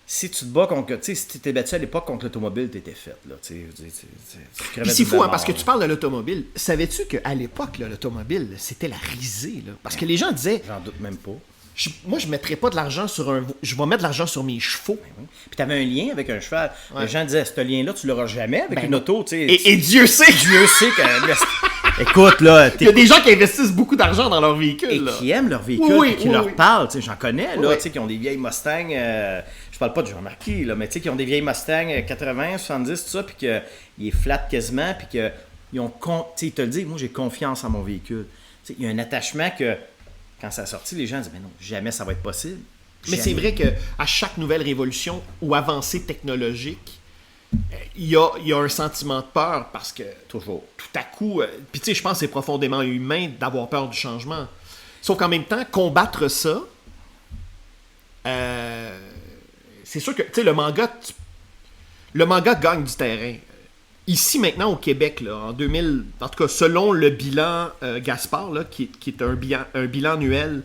si tu te bats contre... Tu sais, si tu t'es battu à l'époque contre l'automobile, tu étais fait. Là, tu Puis c'est fou, hein, parce que tu parles de l'automobile. Savais-tu qu'à l'époque, là, l'automobile, c'était la risée? Là? Parce que les gens disaient... J'en doute même pas. Moi, je ne mettrais pas de l'argent sur un... Je vais mettre de l'argent sur mes chevaux. Oui. Puis tu avais un lien avec un cheval. Ouais. Les gens disaient, ce lien-là, tu l'auras jamais avec Ben une non. auto. Tu sais. Et Dieu sait Dieu sait que... Écoute, là, il y a des gens qui investissent beaucoup d'argent dans leur véhicule. et là. qui aiment leur véhicule, Oui, et qui oui, leur oui. parlent. Tu sais, j'en connais, là, Oui. tu sais, qui ont des vieilles Mustang. Je parle pas de Jean-Marquis, là, mais tu sais, qui ont des vieilles Mustang 80, 70, tout ça, puis qu'ils est flat quasiment, puis qu'ils ont... Tu sais, ils te le disent, moi, j'ai confiance en mon véhicule. Tu sais, il y a un attachement que, quand ça a sorti, les gens disent, mais non, jamais ça va être possible. Mais c'est vrai qu'à chaque nouvelle révolution ou avancée technologique, il y a un sentiment de peur parce que Toujours. tout à coup, puis tu sais, je pense que c'est profondément humain d'avoir peur du changement. Sauf qu'en même temps, combattre ça, c'est sûr que, tu sais, le manga gagne du terrain. Ici, maintenant, au Québec, là, en 2000, en tout cas, selon le bilan Gaspard, là, qui est un bilan annuel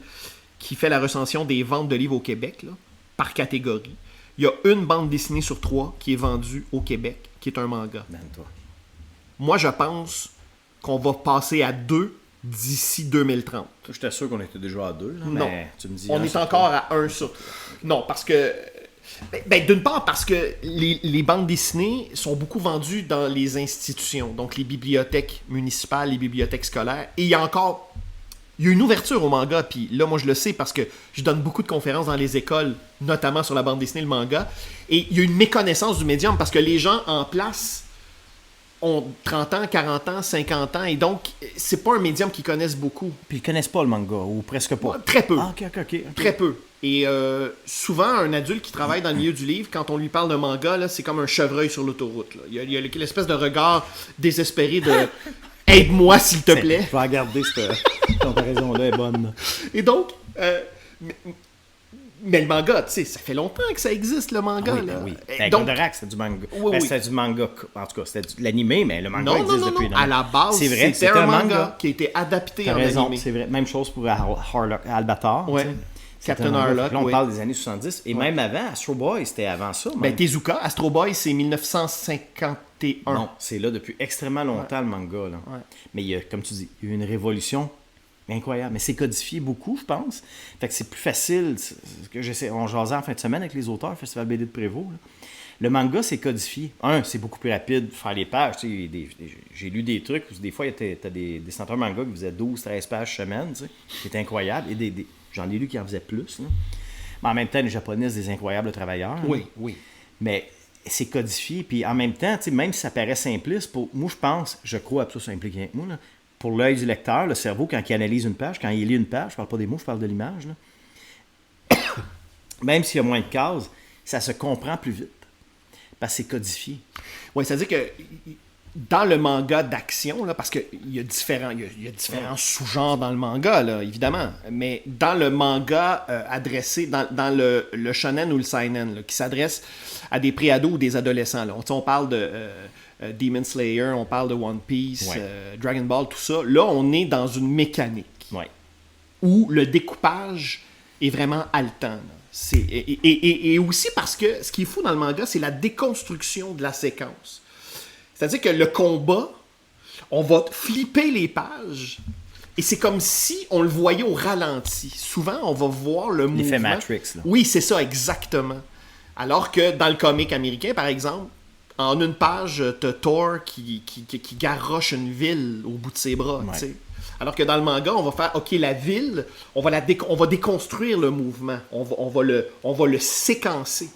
qui fait la recension des ventes de livres au Québec, là, par catégorie, il y a une bande dessinée sur 3 qui est vendue au Québec, qui est un manga. Toi. Moi, je pense qu'on va passer à 2 d'ici 2030. J'étais sûr qu'on était déjà à 2, là, Non. mais tu me dis... On est encore à 1 sur 3. Non, parce que... d'une part, parce que les bandes dessinées sont beaucoup vendues dans les institutions, donc les bibliothèques municipales, les bibliothèques scolaires, et il y a une ouverture au manga, puis là, moi, je le sais parce que je donne beaucoup de conférences dans les écoles, notamment sur la bande dessinée, le manga, et il y a une méconnaissance du médium parce que les gens en place ont 30 ans, 40 ans, 50 ans, et donc, c'est pas un médium qu'ils connaissent beaucoup. Puis ils connaissent pas le manga, ou presque pas. Très peu. Ah, ok. Très peu. Et souvent, un adulte qui travaille dans le milieu du livre, quand on lui parle de manga, là, c'est comme un chevreuil sur l'autoroute. Là. Il y a l'espèce de regard désespéré de « Aide-moi, s'il te plaît Je vais regarder cette comparaison-là, est bonne. » Et donc, mais le manga, tu sais, ça fait longtemps que ça existe, le manga. Oui, là. oui. Et donc, Goldorak, c'était du manga. Oui, oui. C'était du manga. En tout cas, c'était de l'animé, mais le manga non, existe non, depuis non. À la base, c'est vrai, c'était un manga qui a été adapté T'as en raison, animé. c'est vrai. Même chose pour Albator. Ouais. tu sais. Captain C'était un manga. Harlock, Là, on oui. parle des années 70. Et même avant, Astro Boy, c'était avant ça. Ben, même. Tezuka, Astro Boy, c'est 1951. Non, c'est là depuis extrêmement longtemps, le manga. Là. Ouais. Mais il y a, comme tu dis, il y a eu une révolution incroyable. Mais c'est codifié beaucoup, je pense. Fait que c'est plus facile. On jasait en fin de semaine avec les auteurs, Festival BD de Prévost. Là. Le manga, c'est codifié. C'est beaucoup plus rapide de faire les pages. Tu sais, j'ai lu des trucs où des fois, tu as des dessinateurs manga qui faisaient 12-13 pages semaine, tu sais, qui étaient incroyables. Et j'en ai lu qui en faisaient plus. Là. Mais en même temps, les Japonais, c'est des incroyables travailleurs. Oui, là. oui. Mais c'est codifié. Puis en même temps, tu sais, même si ça paraît simpliste, moi, je crois, puis ça implique rien que moi, là, pour l'œil du lecteur, le cerveau, quand il analyse une page, quand il lit une page, je parle pas des mots, je parle de l'image, là. Même s'il y a moins de cases, ça se comprend plus vite. Parce que c'est codifié. Oui, c'est-à-dire que dans le manga d'action, là, parce qu'il y a différents sous-genres dans le manga, là, évidemment, mais dans le manga adressé, dans le shonen ou le seinen, là, qui s'adresse à des préados ou des adolescents, là. On parle de Demon Slayer, on parle de One Piece, Dragon Ball, tout ça. Là, on est dans une mécanique où le découpage est vraiment haletant. Là. Et aussi parce que ce qui est fou dans le manga, c'est la déconstruction de la séquence. C'est-à-dire que le combat, on va flipper les pages et c'est comme si on le voyait au ralenti. Souvent, on va voir le mouvement. L'effet Matrix. Là. Oui, c'est ça, exactement. Alors que dans le comic américain, par exemple, En une page, t'as Thor qui garroche une ville au bout de ses bras, tu sais. Alors que dans le manga, on va faire, OK, la ville, on va déconstruire le mouvement. On va le séquencer.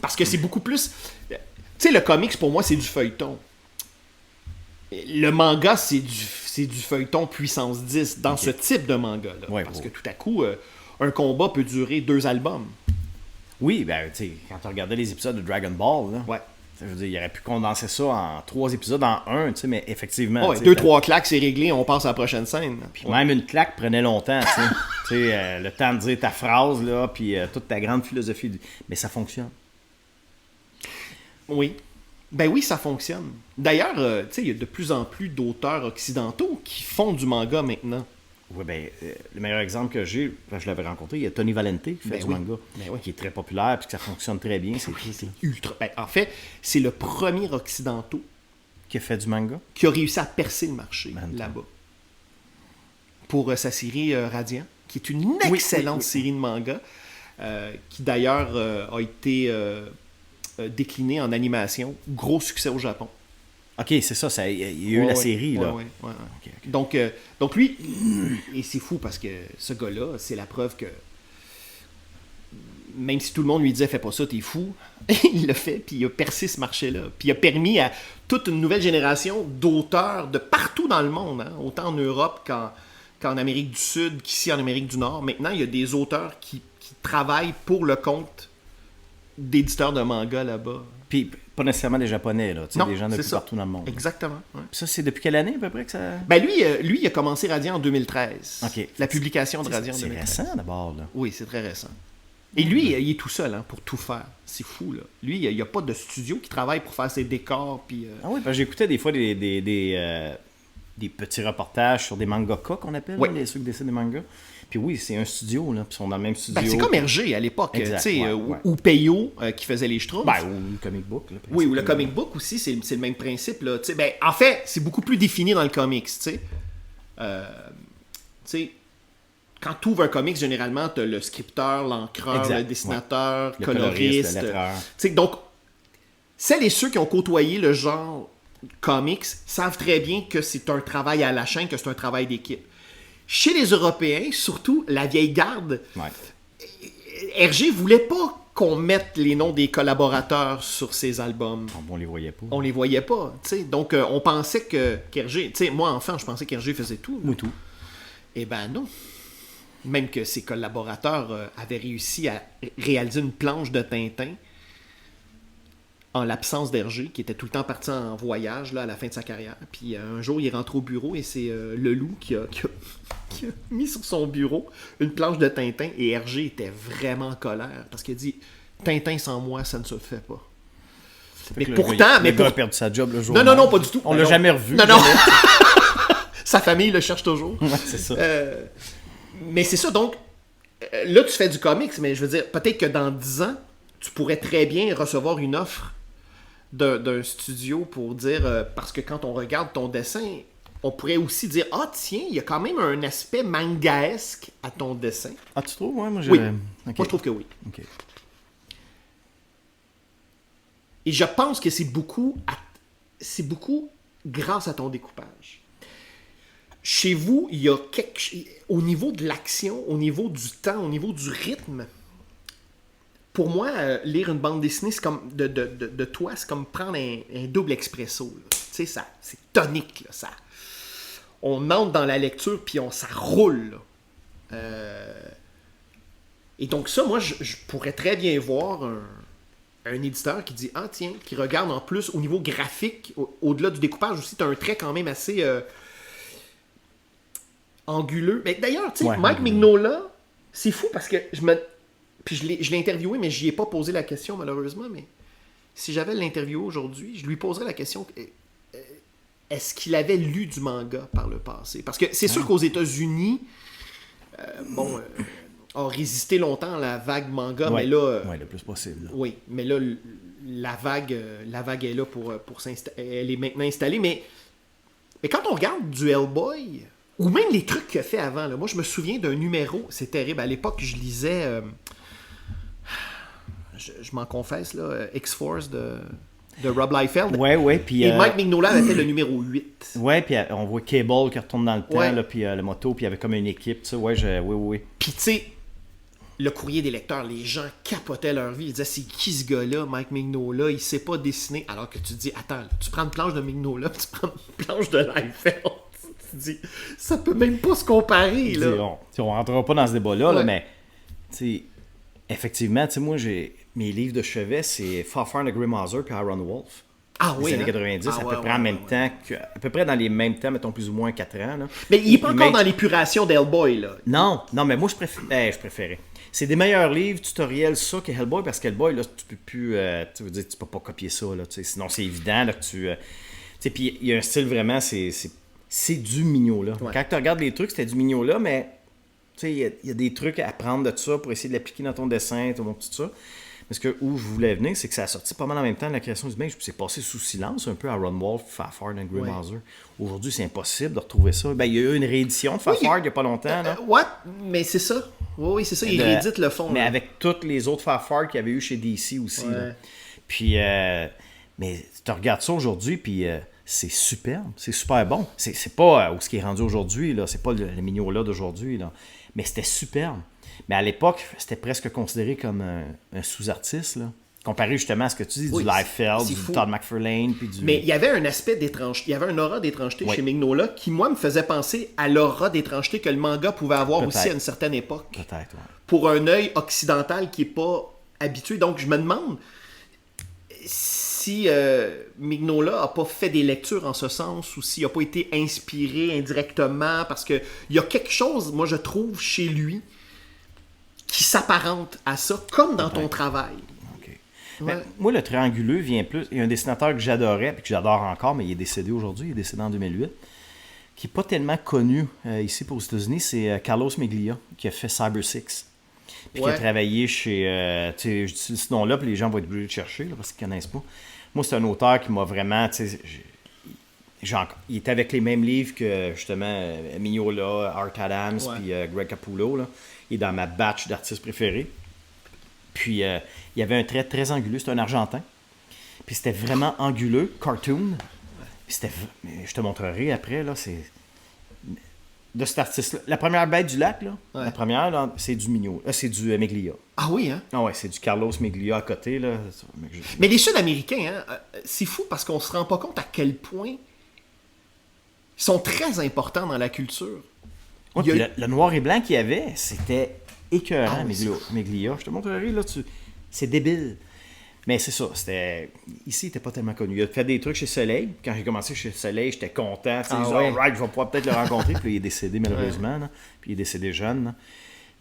Parce que c'est beaucoup plus... Tu sais, le comics, pour moi, c'est du feuilleton. Le manga, c'est du feuilleton puissance 10 dans ce type de manga-là. Ouais, parce que tout à coup, un combat peut durer 2 albums. Oui, ben, tu sais, quand tu regardais les épisodes de Dragon Ball, là, Ouais. je veux dire, il aurait pu condenser ça en 3 épisodes en un, tu sais, mais effectivement. Ouais, 2-3 claques, c'est réglé, on passe à la prochaine scène. Puis même une claque prenait longtemps, tu sais. Tu sais, le temps de dire ta phrase, là, puis toute ta grande philosophie. Mais ça fonctionne. Oui. Ben oui, ça fonctionne. D'ailleurs, tu sais, il y a de plus en plus d'auteurs occidentaux qui font du manga maintenant. Oui, ben, le meilleur exemple que j'ai, je l'avais rencontré, il y a Tony Valente qui fait du manga, qui est très populaire, puis que ça fonctionne très bien. C'est ultra. Ben, en fait, c'est le premier occidentaux qui a fait du manga, qui a réussi à percer le marché là-bas. Pour sa série Radiant, qui est une excellente série de manga, qui d'ailleurs a été déclinée en animation. Gros succès au Japon. OK, c'est ça, il y a eu la série, là. Ouais. Okay. Donc lui, et c'est fou parce que ce gars-là, c'est la preuve que même si tout le monde lui disait « fais pas ça, t'es fou », il l'a fait, puis il a percé ce marché-là. Puis il a permis à toute une nouvelle génération d'auteurs de partout dans le monde, hein, autant en Europe qu'en Amérique du Sud, qu'ici en Amérique du Nord. Maintenant, il y a des auteurs qui travaillent pour le compte d'éditeurs de manga là-bas. Puis pas nécessairement des Japonais, là, non, des gens de plus partout dans le monde. Exactement. Ouais. Ça, c'est depuis quelle année à peu près que ça... Ben lui, il a commencé Radiant en 2013. OK. La publication de Radiant en 2013. C'est récent d'abord, là. Oui, c'est très récent. Et lui, il est tout seul pour tout faire. C'est fou, là. Lui, il n'y a pas de studio qui travaille pour faire ses décors. Puis, Ah oui, parce que j'écoutais des fois des petits reportages sur des mangaka qu'on appelle, là, ceux qui dessinent des mangas. Puis oui, c'est un studio, là, puis ils sont dans le même studio. Ben, c'est comme Hergé à l'époque, exact, tu sais, ou Peyo qui faisait les Schtroumpfs. Ben, ou le comic book. Là, oui, ou le comic book aussi, c'est le même principe. Là. Ben, en fait, c'est beaucoup plus défini dans le comics. Tu sais, quand tu ouvres un comics, généralement, tu as le scripteur, l'encreur, le dessinateur, le coloriste. Le lettreur. Donc, celles et ceux qui ont côtoyé le genre comics savent très bien que c'est un travail à la chaîne, que c'est un travail d'équipe. Chez les Européens, surtout la vieille garde, Hergé voulait pas qu'on mette les noms des collaborateurs sur ses albums. On les voyait pas. On les voyait pas, tu sais. Donc, on pensait qu'Hergé... Tu sais, moi, enfant, je pensais qu'Hergé faisait tout. Oui, tout. Eh ben non. Même que ses collaborateurs avaient réussi à réaliser une planche de Tintin en l'absence d'Hergé, qui était tout le temps parti en voyage là, à la fin de sa carrière. Puis un jour, il est rentré au bureau et c'est Leloup qui a mis sur son bureau une planche de Tintin et Hergé était vraiment en colère parce qu'il a dit « Tintin sans moi, ça ne se fait pas ». Mais pourtant... Le gars a perdu sa job le jour. Non, pas du tout. On l'a jamais revu. Non. Sa famille le cherche toujours. Ouais, c'est ça. Mais c'est ça, donc, là, tu fais du comics, mais je veux dire, peut-être que dans 10 ans, tu pourrais très bien recevoir une offre d'un studio pour dire, parce que quand on regarde ton dessin, on pourrait aussi dire, ah tiens, il y a quand même un aspect mangaesque à ton dessin. Ah, tu trouves? Ouais, moi, oui. Okay. Moi, je trouve que oui. Okay. Et je pense que c'est beaucoup grâce à ton découpage. Chez vous, il y a au niveau de l'action, au niveau du temps, au niveau du rythme, pour moi, lire une bande dessinée, c'est comme de toi, c'est comme prendre un double expresso. Tu sais, c'est tonique. Là, ça. On entre dans la lecture, puis ça roule. Et donc ça, moi, je pourrais très bien voir un éditeur qui dit « Ah tiens », qui regarde en plus au niveau graphique, au-delà du découpage aussi, tu as un trait quand même assez anguleux. Mais d'ailleurs, tu sais, Mike Mignola, c'est fou parce que Puis je l'ai interviewé, mais je n'y ai pas posé la question, malheureusement. Mais si j'avais l'interview aujourd'hui, je lui poserais la question est-ce qu'il avait lu du manga par le passé? Parce que c'est sûr qu'aux États-Unis, a résisté longtemps à la vague manga, mais là... oui, le plus possible. Là. Oui, mais là, la vague est là pour s'installer. Elle est maintenant installée, mais quand on regarde du Hellboy, ou même les trucs qu'il a fait avant, là, moi, je me souviens d'un numéro, c'est terrible, à l'époque, je lisais... je m'en confesse, là, X-Force de... de Rob Liefeld. Ouais, puis... Et Mike Mignola avait fait le numéro 8. Ouais, puis on voit Cable qui retourne dans le temps, Ouais. là, puis le moto, puis il y avait comme une équipe, tu sais, oui. Puis tu sais, le courrier des lecteurs, les gens capotaient leur vie. Ils disaient, c'est qui ce gars-là, Mike Mignola? Il sait pas dessiner. Alors que tu te dis, attends, tu prends une planche de Mignola, puis tu prends une planche de Liefeld. Tu te dis, ça peut même pas se comparer, là. On rentrera pas dans ce débat-là, là, Ouais. mais, tu sais, effectivement, tu sais, moi, mes livres de chevet, c'est Fafhrd de Grim Hauser puis Iron Wolf. Ah Les oui, années hein? 90, Ah à ouais, peu près ouais, en même ouais. temps, à peu près dans les mêmes temps, mettons plus ou moins 4 ans. Là. Mais il est pas Puis encore même- dans l'épuration d'Hellboy, là. Non, mais moi, je préférais. C'est des meilleurs livres tutoriels, ça, que Hellboy, parce que Hellboy, là, tu peux plus... tu veux dire, tu peux pas copier ça, là, tu sais, sinon c'est évident, là, que tu... tu sais, puis il y a un style vraiment, c'est du Mignola. Ouais. Quand tu regardes les trucs, c'était du Mignola, mais... Tu sais, il y a des trucs à prendre de ça pour essayer de l'appliquer dans ton dessin, tout ça. Parce que où je voulais venir, c'est que ça a sorti pas mal en même temps de la création du mec. C'est passé sous silence un peu à Ron Wolf, Fafhrd et Grim Hauser. Aujourd'hui, c'est impossible de retrouver ça. Ben, il y a eu une réédition de Fafhrd il n'y a pas longtemps. Là. Ouais, mais c'est ça. Oui, c'est ça. Ils rééditent le fond. Mais là. avec toutes les autres Fafhrd qu'il y avait eu chez DC aussi. Ouais. Là. Puis, mais tu regardes ça aujourd'hui, puis c'est superbe. C'est super bon. C'est pas où ce qui est rendu aujourd'hui. Là. C'est pas le Mignola d'aujourd'hui. Là. Mais c'était superbe. Mais à l'époque, c'était presque considéré comme un sous-artiste, là. Comparé justement à ce que tu dis, Oui, du Liefeld, c'est du fou. Todd McFarlane, puis du... Mais il y avait un aspect d'étrangeté, il y avait un aura d'étrangeté Ouais. chez Mignola qui, moi, me faisait penser à l'aura d'étrangeté que le manga pouvait avoir Peut-être. aussi à une certaine époque. Peut-être, ouais. Pour un œil occidental qui n'est pas habitué. Donc, je me demande si Mignola n'a pas fait des lectures en ce sens ou s'il n'a pas été inspiré indirectement parce qu'il y a quelque chose, moi, je trouve, chez lui qui s'apparente à ça, comme dans ton travail. OK. Ouais. Mais moi, le trianguleux vient plus... Il y a un dessinateur que j'adorais, puis que j'adore encore, mais il est décédé aujourd'hui, il est décédé en 2008, qui n'est pas tellement connu ici pour les États-Unis, c'est Carlos Meglia, qui a fait Cyber Six. Puis qui a Ouais. travaillé chez... tu sais, je dis ce nom-là, puis les gens vont être obligés de chercher, là, parce qu'ils ne connaissent pas. Moi, c'est un auteur qui m'a vraiment... tu sais, il était avec les mêmes livres que, justement, Mignola, Art Adams, Ouais. puis Greg Capullo, là. Il est dans ma batch d'artistes préférés. Puis, il y avait un trait très anguleux. C'était un argentin. Puis, c'était vraiment anguleux, cartoon. Puis, mais je te montrerai après, là, c'est... De cet artiste-là. La première bête du lac, là, Ouais. la première, là, c'est du Mignola. C'est du Meglia. Ah oui, hein? Ah ouais, c'est du Carlos Meglia à côté, là. Mais les Sud-Américains, hein, c'est fou parce qu'on se rend pas compte à quel point ils sont très importants dans la culture. Ouais, Il y a- puis le noir et blanc qu'il y avait, c'était écœurant, Ah oui, Meglia. Je te montrerai, là, c'est débile. Mais c'est ça, c'était... Ici, il n'était pas tellement connu. Il a fait des trucs chez Soleil. Quand j'ai commencé chez Soleil, j'étais content. Tu sais, Ah je disais, ouais. alright, je vais pouvoir peut-être le rencontrer. Puis là, il est décédé, malheureusement. Là. Puis il est décédé jeune. Là.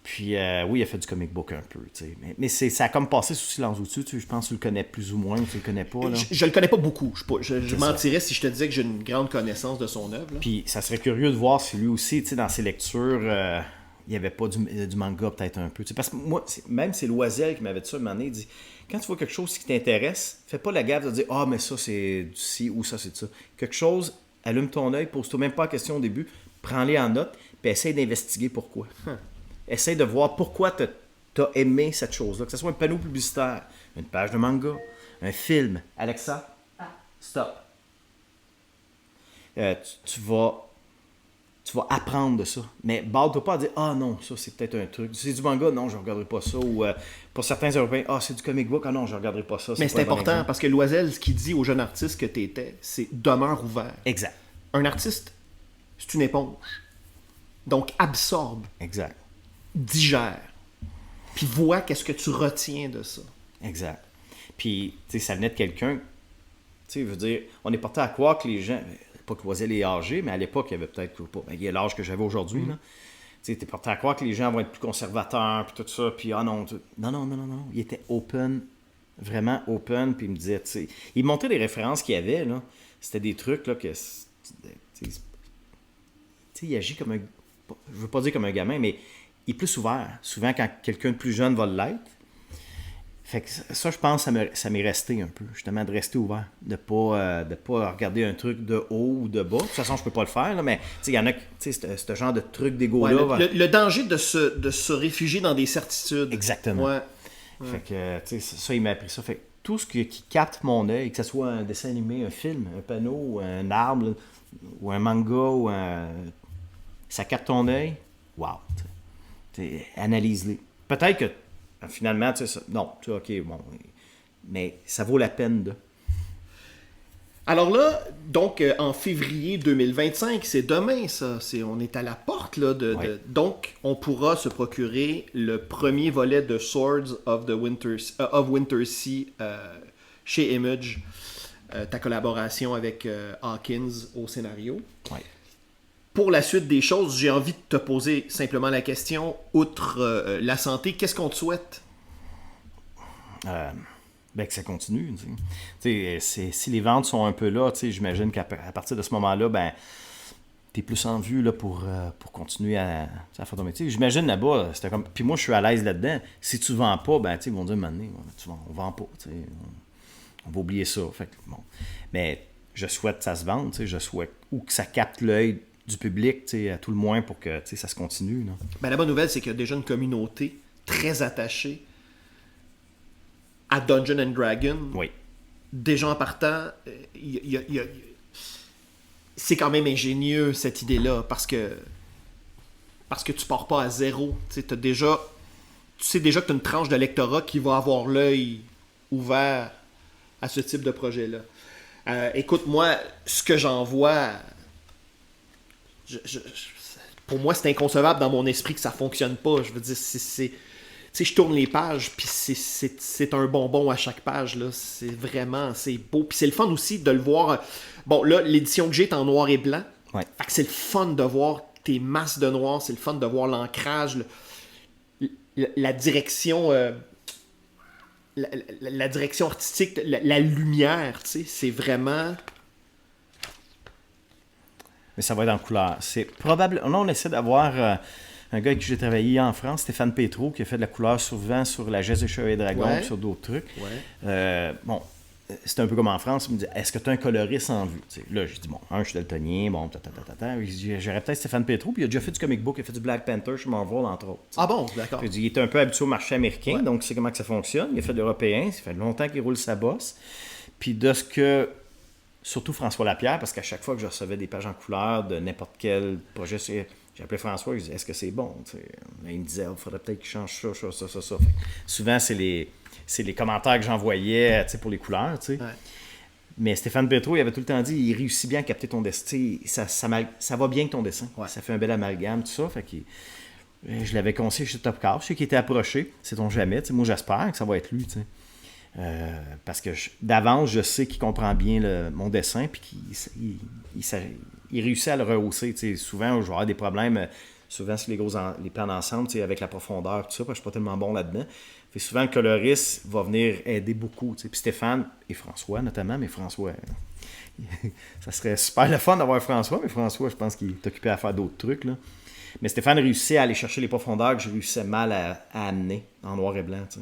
Puis oui, il a fait du comic book un peu. Tu sais. Mais ça a comme passé sous silence au-dessus. Je pense que tu le connais plus ou moins, ou tu le connais pas. Là. Je le connais pas beaucoup. Je C'est mentirais si je te disais que j'ai une grande connaissance de son œuvre. là. Puis ça serait curieux de voir si lui aussi, tu sais, dans ses lectures, il n'y avait pas du manga peut-être un peu. Tu sais, parce que moi, même c'est Loisel qui m'avait dit ça une année, il dit, quand tu vois quelque chose qui t'intéresse, fais pas la gaffe de dire « Ah, mais ça c'est du ci ou ça c'est de ça ». Quelque chose, allume ton œil, pose-toi même pas la question au début, prends-les en note, puis essaye d'investiguer pourquoi. Essaye de voir pourquoi t'as aimé cette chose-là, que ce soit un panneau publicitaire, une page de manga, un film. Alexa, stop. Tu vas apprendre de ça. Mais bade-toi pas à dire « Ah non, ça c'est peut-être un truc. C'est du manga, non, je ne regarderai pas ça. » Ou pour certains Européens « Ah, c'est du comic book, ah non, je ne regarderai pas ça. » Mais pas c'est un bon important exemple. parce que Loisel, ce qu'il dit aux jeunes artistes que tu étais, c'est demeure ouvert. Exact. Un artiste, c'est une éponge. Donc absorbe, Exact. digère, puis vois qu'est-ce que tu retiens de ça. Exact. Puis, tu sais, ça venait de quelqu'un, tu sais, je veux dire, on est porté à croire que les gens, pas que Loisel est âgé, mais à l'époque, il y avait peut-être pas, il y a l'âge que j'avais aujourd'hui, là. Tu sais, t'es porté à croire que les gens vont être plus conservateurs, puis tout ça, puis ah non, non, il était open, vraiment open, puis il me disait, tu sais, il montrait des références qu'il y avait, là, c'était des trucs, là, que, tu sais, il agit comme un, je veux pas dire comme un gamin, mais il est plus ouvert, souvent quand quelqu'un de plus jeune va l'être. Fait que ça, je pense, ça m'est resté un peu, justement, de rester ouvert, de pas regarder un truc de haut ou de bas. De toute façon, je peux pas le faire, là, mais il y en a, tu sais, ce genre de truc Ouais, d'égo-là. le danger de se réfugier dans des certitudes. Exactement. Ouais. Fait que, tu sais, ça, il m'a appris ça. Fait que tout ce qui capte mon œil, que ce soit un dessin animé, un film, un panneau, un arbre, ou un manga, ça capte ton œil, wow, analyse-les. Peut-être que finalement, tu sais, non, tu sais, ok, bon, mais ça vaut la peine de. Alors là, donc en février 2025, c'est demain ça, on est à la porte là, donc on pourra se procurer le premier volet de Swords of Wintersea chez Image, ta collaboration avec Hawkins au scénario. Ouais. Pour la suite des choses, j'ai envie de te poser simplement la question, outre la santé, qu'est-ce qu'on te souhaite? Que ça continue. Si les ventes sont un peu là, j'imagine qu'à partir de ce moment-là, tu es plus en vue là, pour continuer à faire ton métier. J'imagine là-bas, c'était comme. Puis moi, je suis à l'aise là-dedans. Si tu ne vends pas, ils vont dire maintenant, on ne vend pas. On va oublier ça. Fait que, bon. Mais je souhaite que ça se vende. Je souhaite ou que ça capte l'œil du public, à tout le moins, pour que ça se continue. Là. La bonne nouvelle, c'est qu'il y a déjà une communauté très attachée à Dungeons & Dragons. Oui. Déjà en partant, c'est quand même ingénieux cette idée-là parce que tu pars pas à zéro. Tu sais déjà que tu as une tranche de lectorat qui va avoir l'œil ouvert à ce type de projet-là. Écoute, moi, ce que j'en vois, pour moi, c'est inconcevable dans mon esprit que ça fonctionne pas. Je veux dire, je tourne les pages, puis c'est un bonbon à chaque page. Là. C'est beau. Puis c'est le fun aussi de le voir. Bon, là, l'édition que j'ai est en noir et blanc. Ouais. Fait que c'est le fun de voir tes masses de noir. C'est le fun de voir l'ancrage, la direction... la direction artistique, la lumière, tu sais, c'est vraiment... Mais ça va être en couleur. C'est probable... Là, on essaie d'avoir... un gars avec qui j'ai travaillé en France, Stéphane Pétro, qui a fait de la couleur souvent sur la geste des Chevaliers Dragons et sur d'autres trucs. Ouais. Bon, c'était un peu comme en France. Il me dit, est-ce que tu as un coloriste en vue? T'sais, là, j'ai dit, bon, je suis daltonien, bon, j'aurais peut-être Stéphane Pétro, puis il a déjà fait du comic book, il a fait du Black Panther chez Marvel, entre autres. Ah bon, d'accord. Puis, il était un peu habitué au marché américain, donc il sait comment que ça fonctionne. Il a fait de l'européen, ça fait longtemps qu'il roule sa bosse. Puis de ce que... Surtout François Lapierre, parce qu'à chaque fois que je recevais des pages en couleur de n'importe quel projet... J'ai appelé François, je disais, est-ce que c'est bon? Là, il me disait, il faudrait peut-être qu'il change ça. Souvent, c'est les commentaires que j'envoyais pour les couleurs. Ouais. Mais Stéphane Pétro, il avait tout le temps dit, il réussit bien à capter ton dessin. Ça va bien avec ton dessin. Ouais. Ça fait un bel amalgame, tout ça. Fait que je l'avais conseillé chez Top Car. Je sais qu'il était approché. Sait-on jamais. Moi, j'espère que ça va être lui. Parce que d'avance, je sais qu'il comprend bien mon dessin puis qu'il réussit à le rehausser. Souvent, je vais avoir des problèmes, souvent sur les plans d'ensemble, avec la profondeur, tout ça, parce que je ne suis pas tellement bon là-dedans. Fait souvent, le coloriste va venir aider beaucoup. Puis Stéphane et François notamment, mais François, ça serait super le fun d'avoir François, mais François, je pense qu'il est occupé à faire d'autres trucs. Là. Mais Stéphane réussit à aller chercher les profondeurs que je réussissais mal à amener en noir et blanc. T'sais.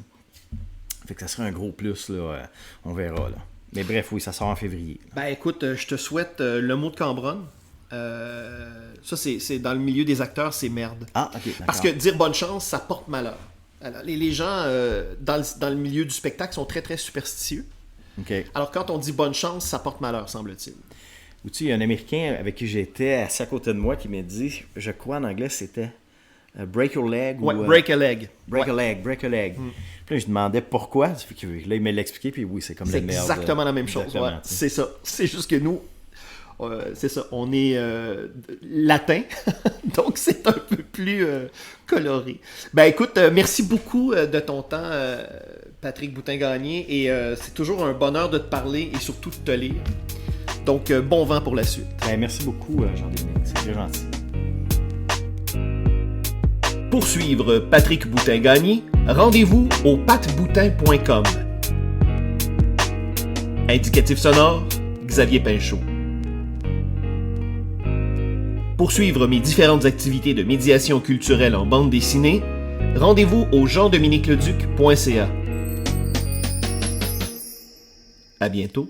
Fait que ça serait un gros plus, là. On verra, là. Mais bref, oui, ça sort en février. Là. Écoute, je te souhaite le mot de Cambronne. Ça, c'est dans le milieu des acteurs, c'est merde. Ah, ok. D'accord. Parce que dire bonne chance, ça porte malheur. Alors, les gens dans le milieu du spectacle sont très, très superstitieux. Okay. Alors, quand on dit bonne chance, ça porte malheur, semble-t-il. Ou tu sais, il y a un Américain avec qui j'étais assis à côté de moi qui m'a dit, je crois en anglais, c'était break your leg. Ouais, break a leg. Break a leg. Puis là, je demandais pourquoi. Là, il me l'a expliqué, puis oui, c'est comme la merde. C'est exactement la même chose. Ouais, c'est ça. C'est juste que nous, c'est ça, on est latin, donc c'est un peu plus coloré. Écoute, merci beaucoup de ton temps, Patrick Boutin-Gagné, et c'est toujours un bonheur de te parler et surtout de te lire. Donc, bon vent pour la suite. Merci beaucoup, Jean-Dominique, c'est très gentil. Pour suivre Patrick Boutin-Gagné, rendez-vous au patboutin.com. Indicatif sonore, Xavier Pinchot. Pour suivre mes différentes activités de médiation culturelle en bande dessinée, rendez-vous au jean-dominiqueleduc.ca. À bientôt.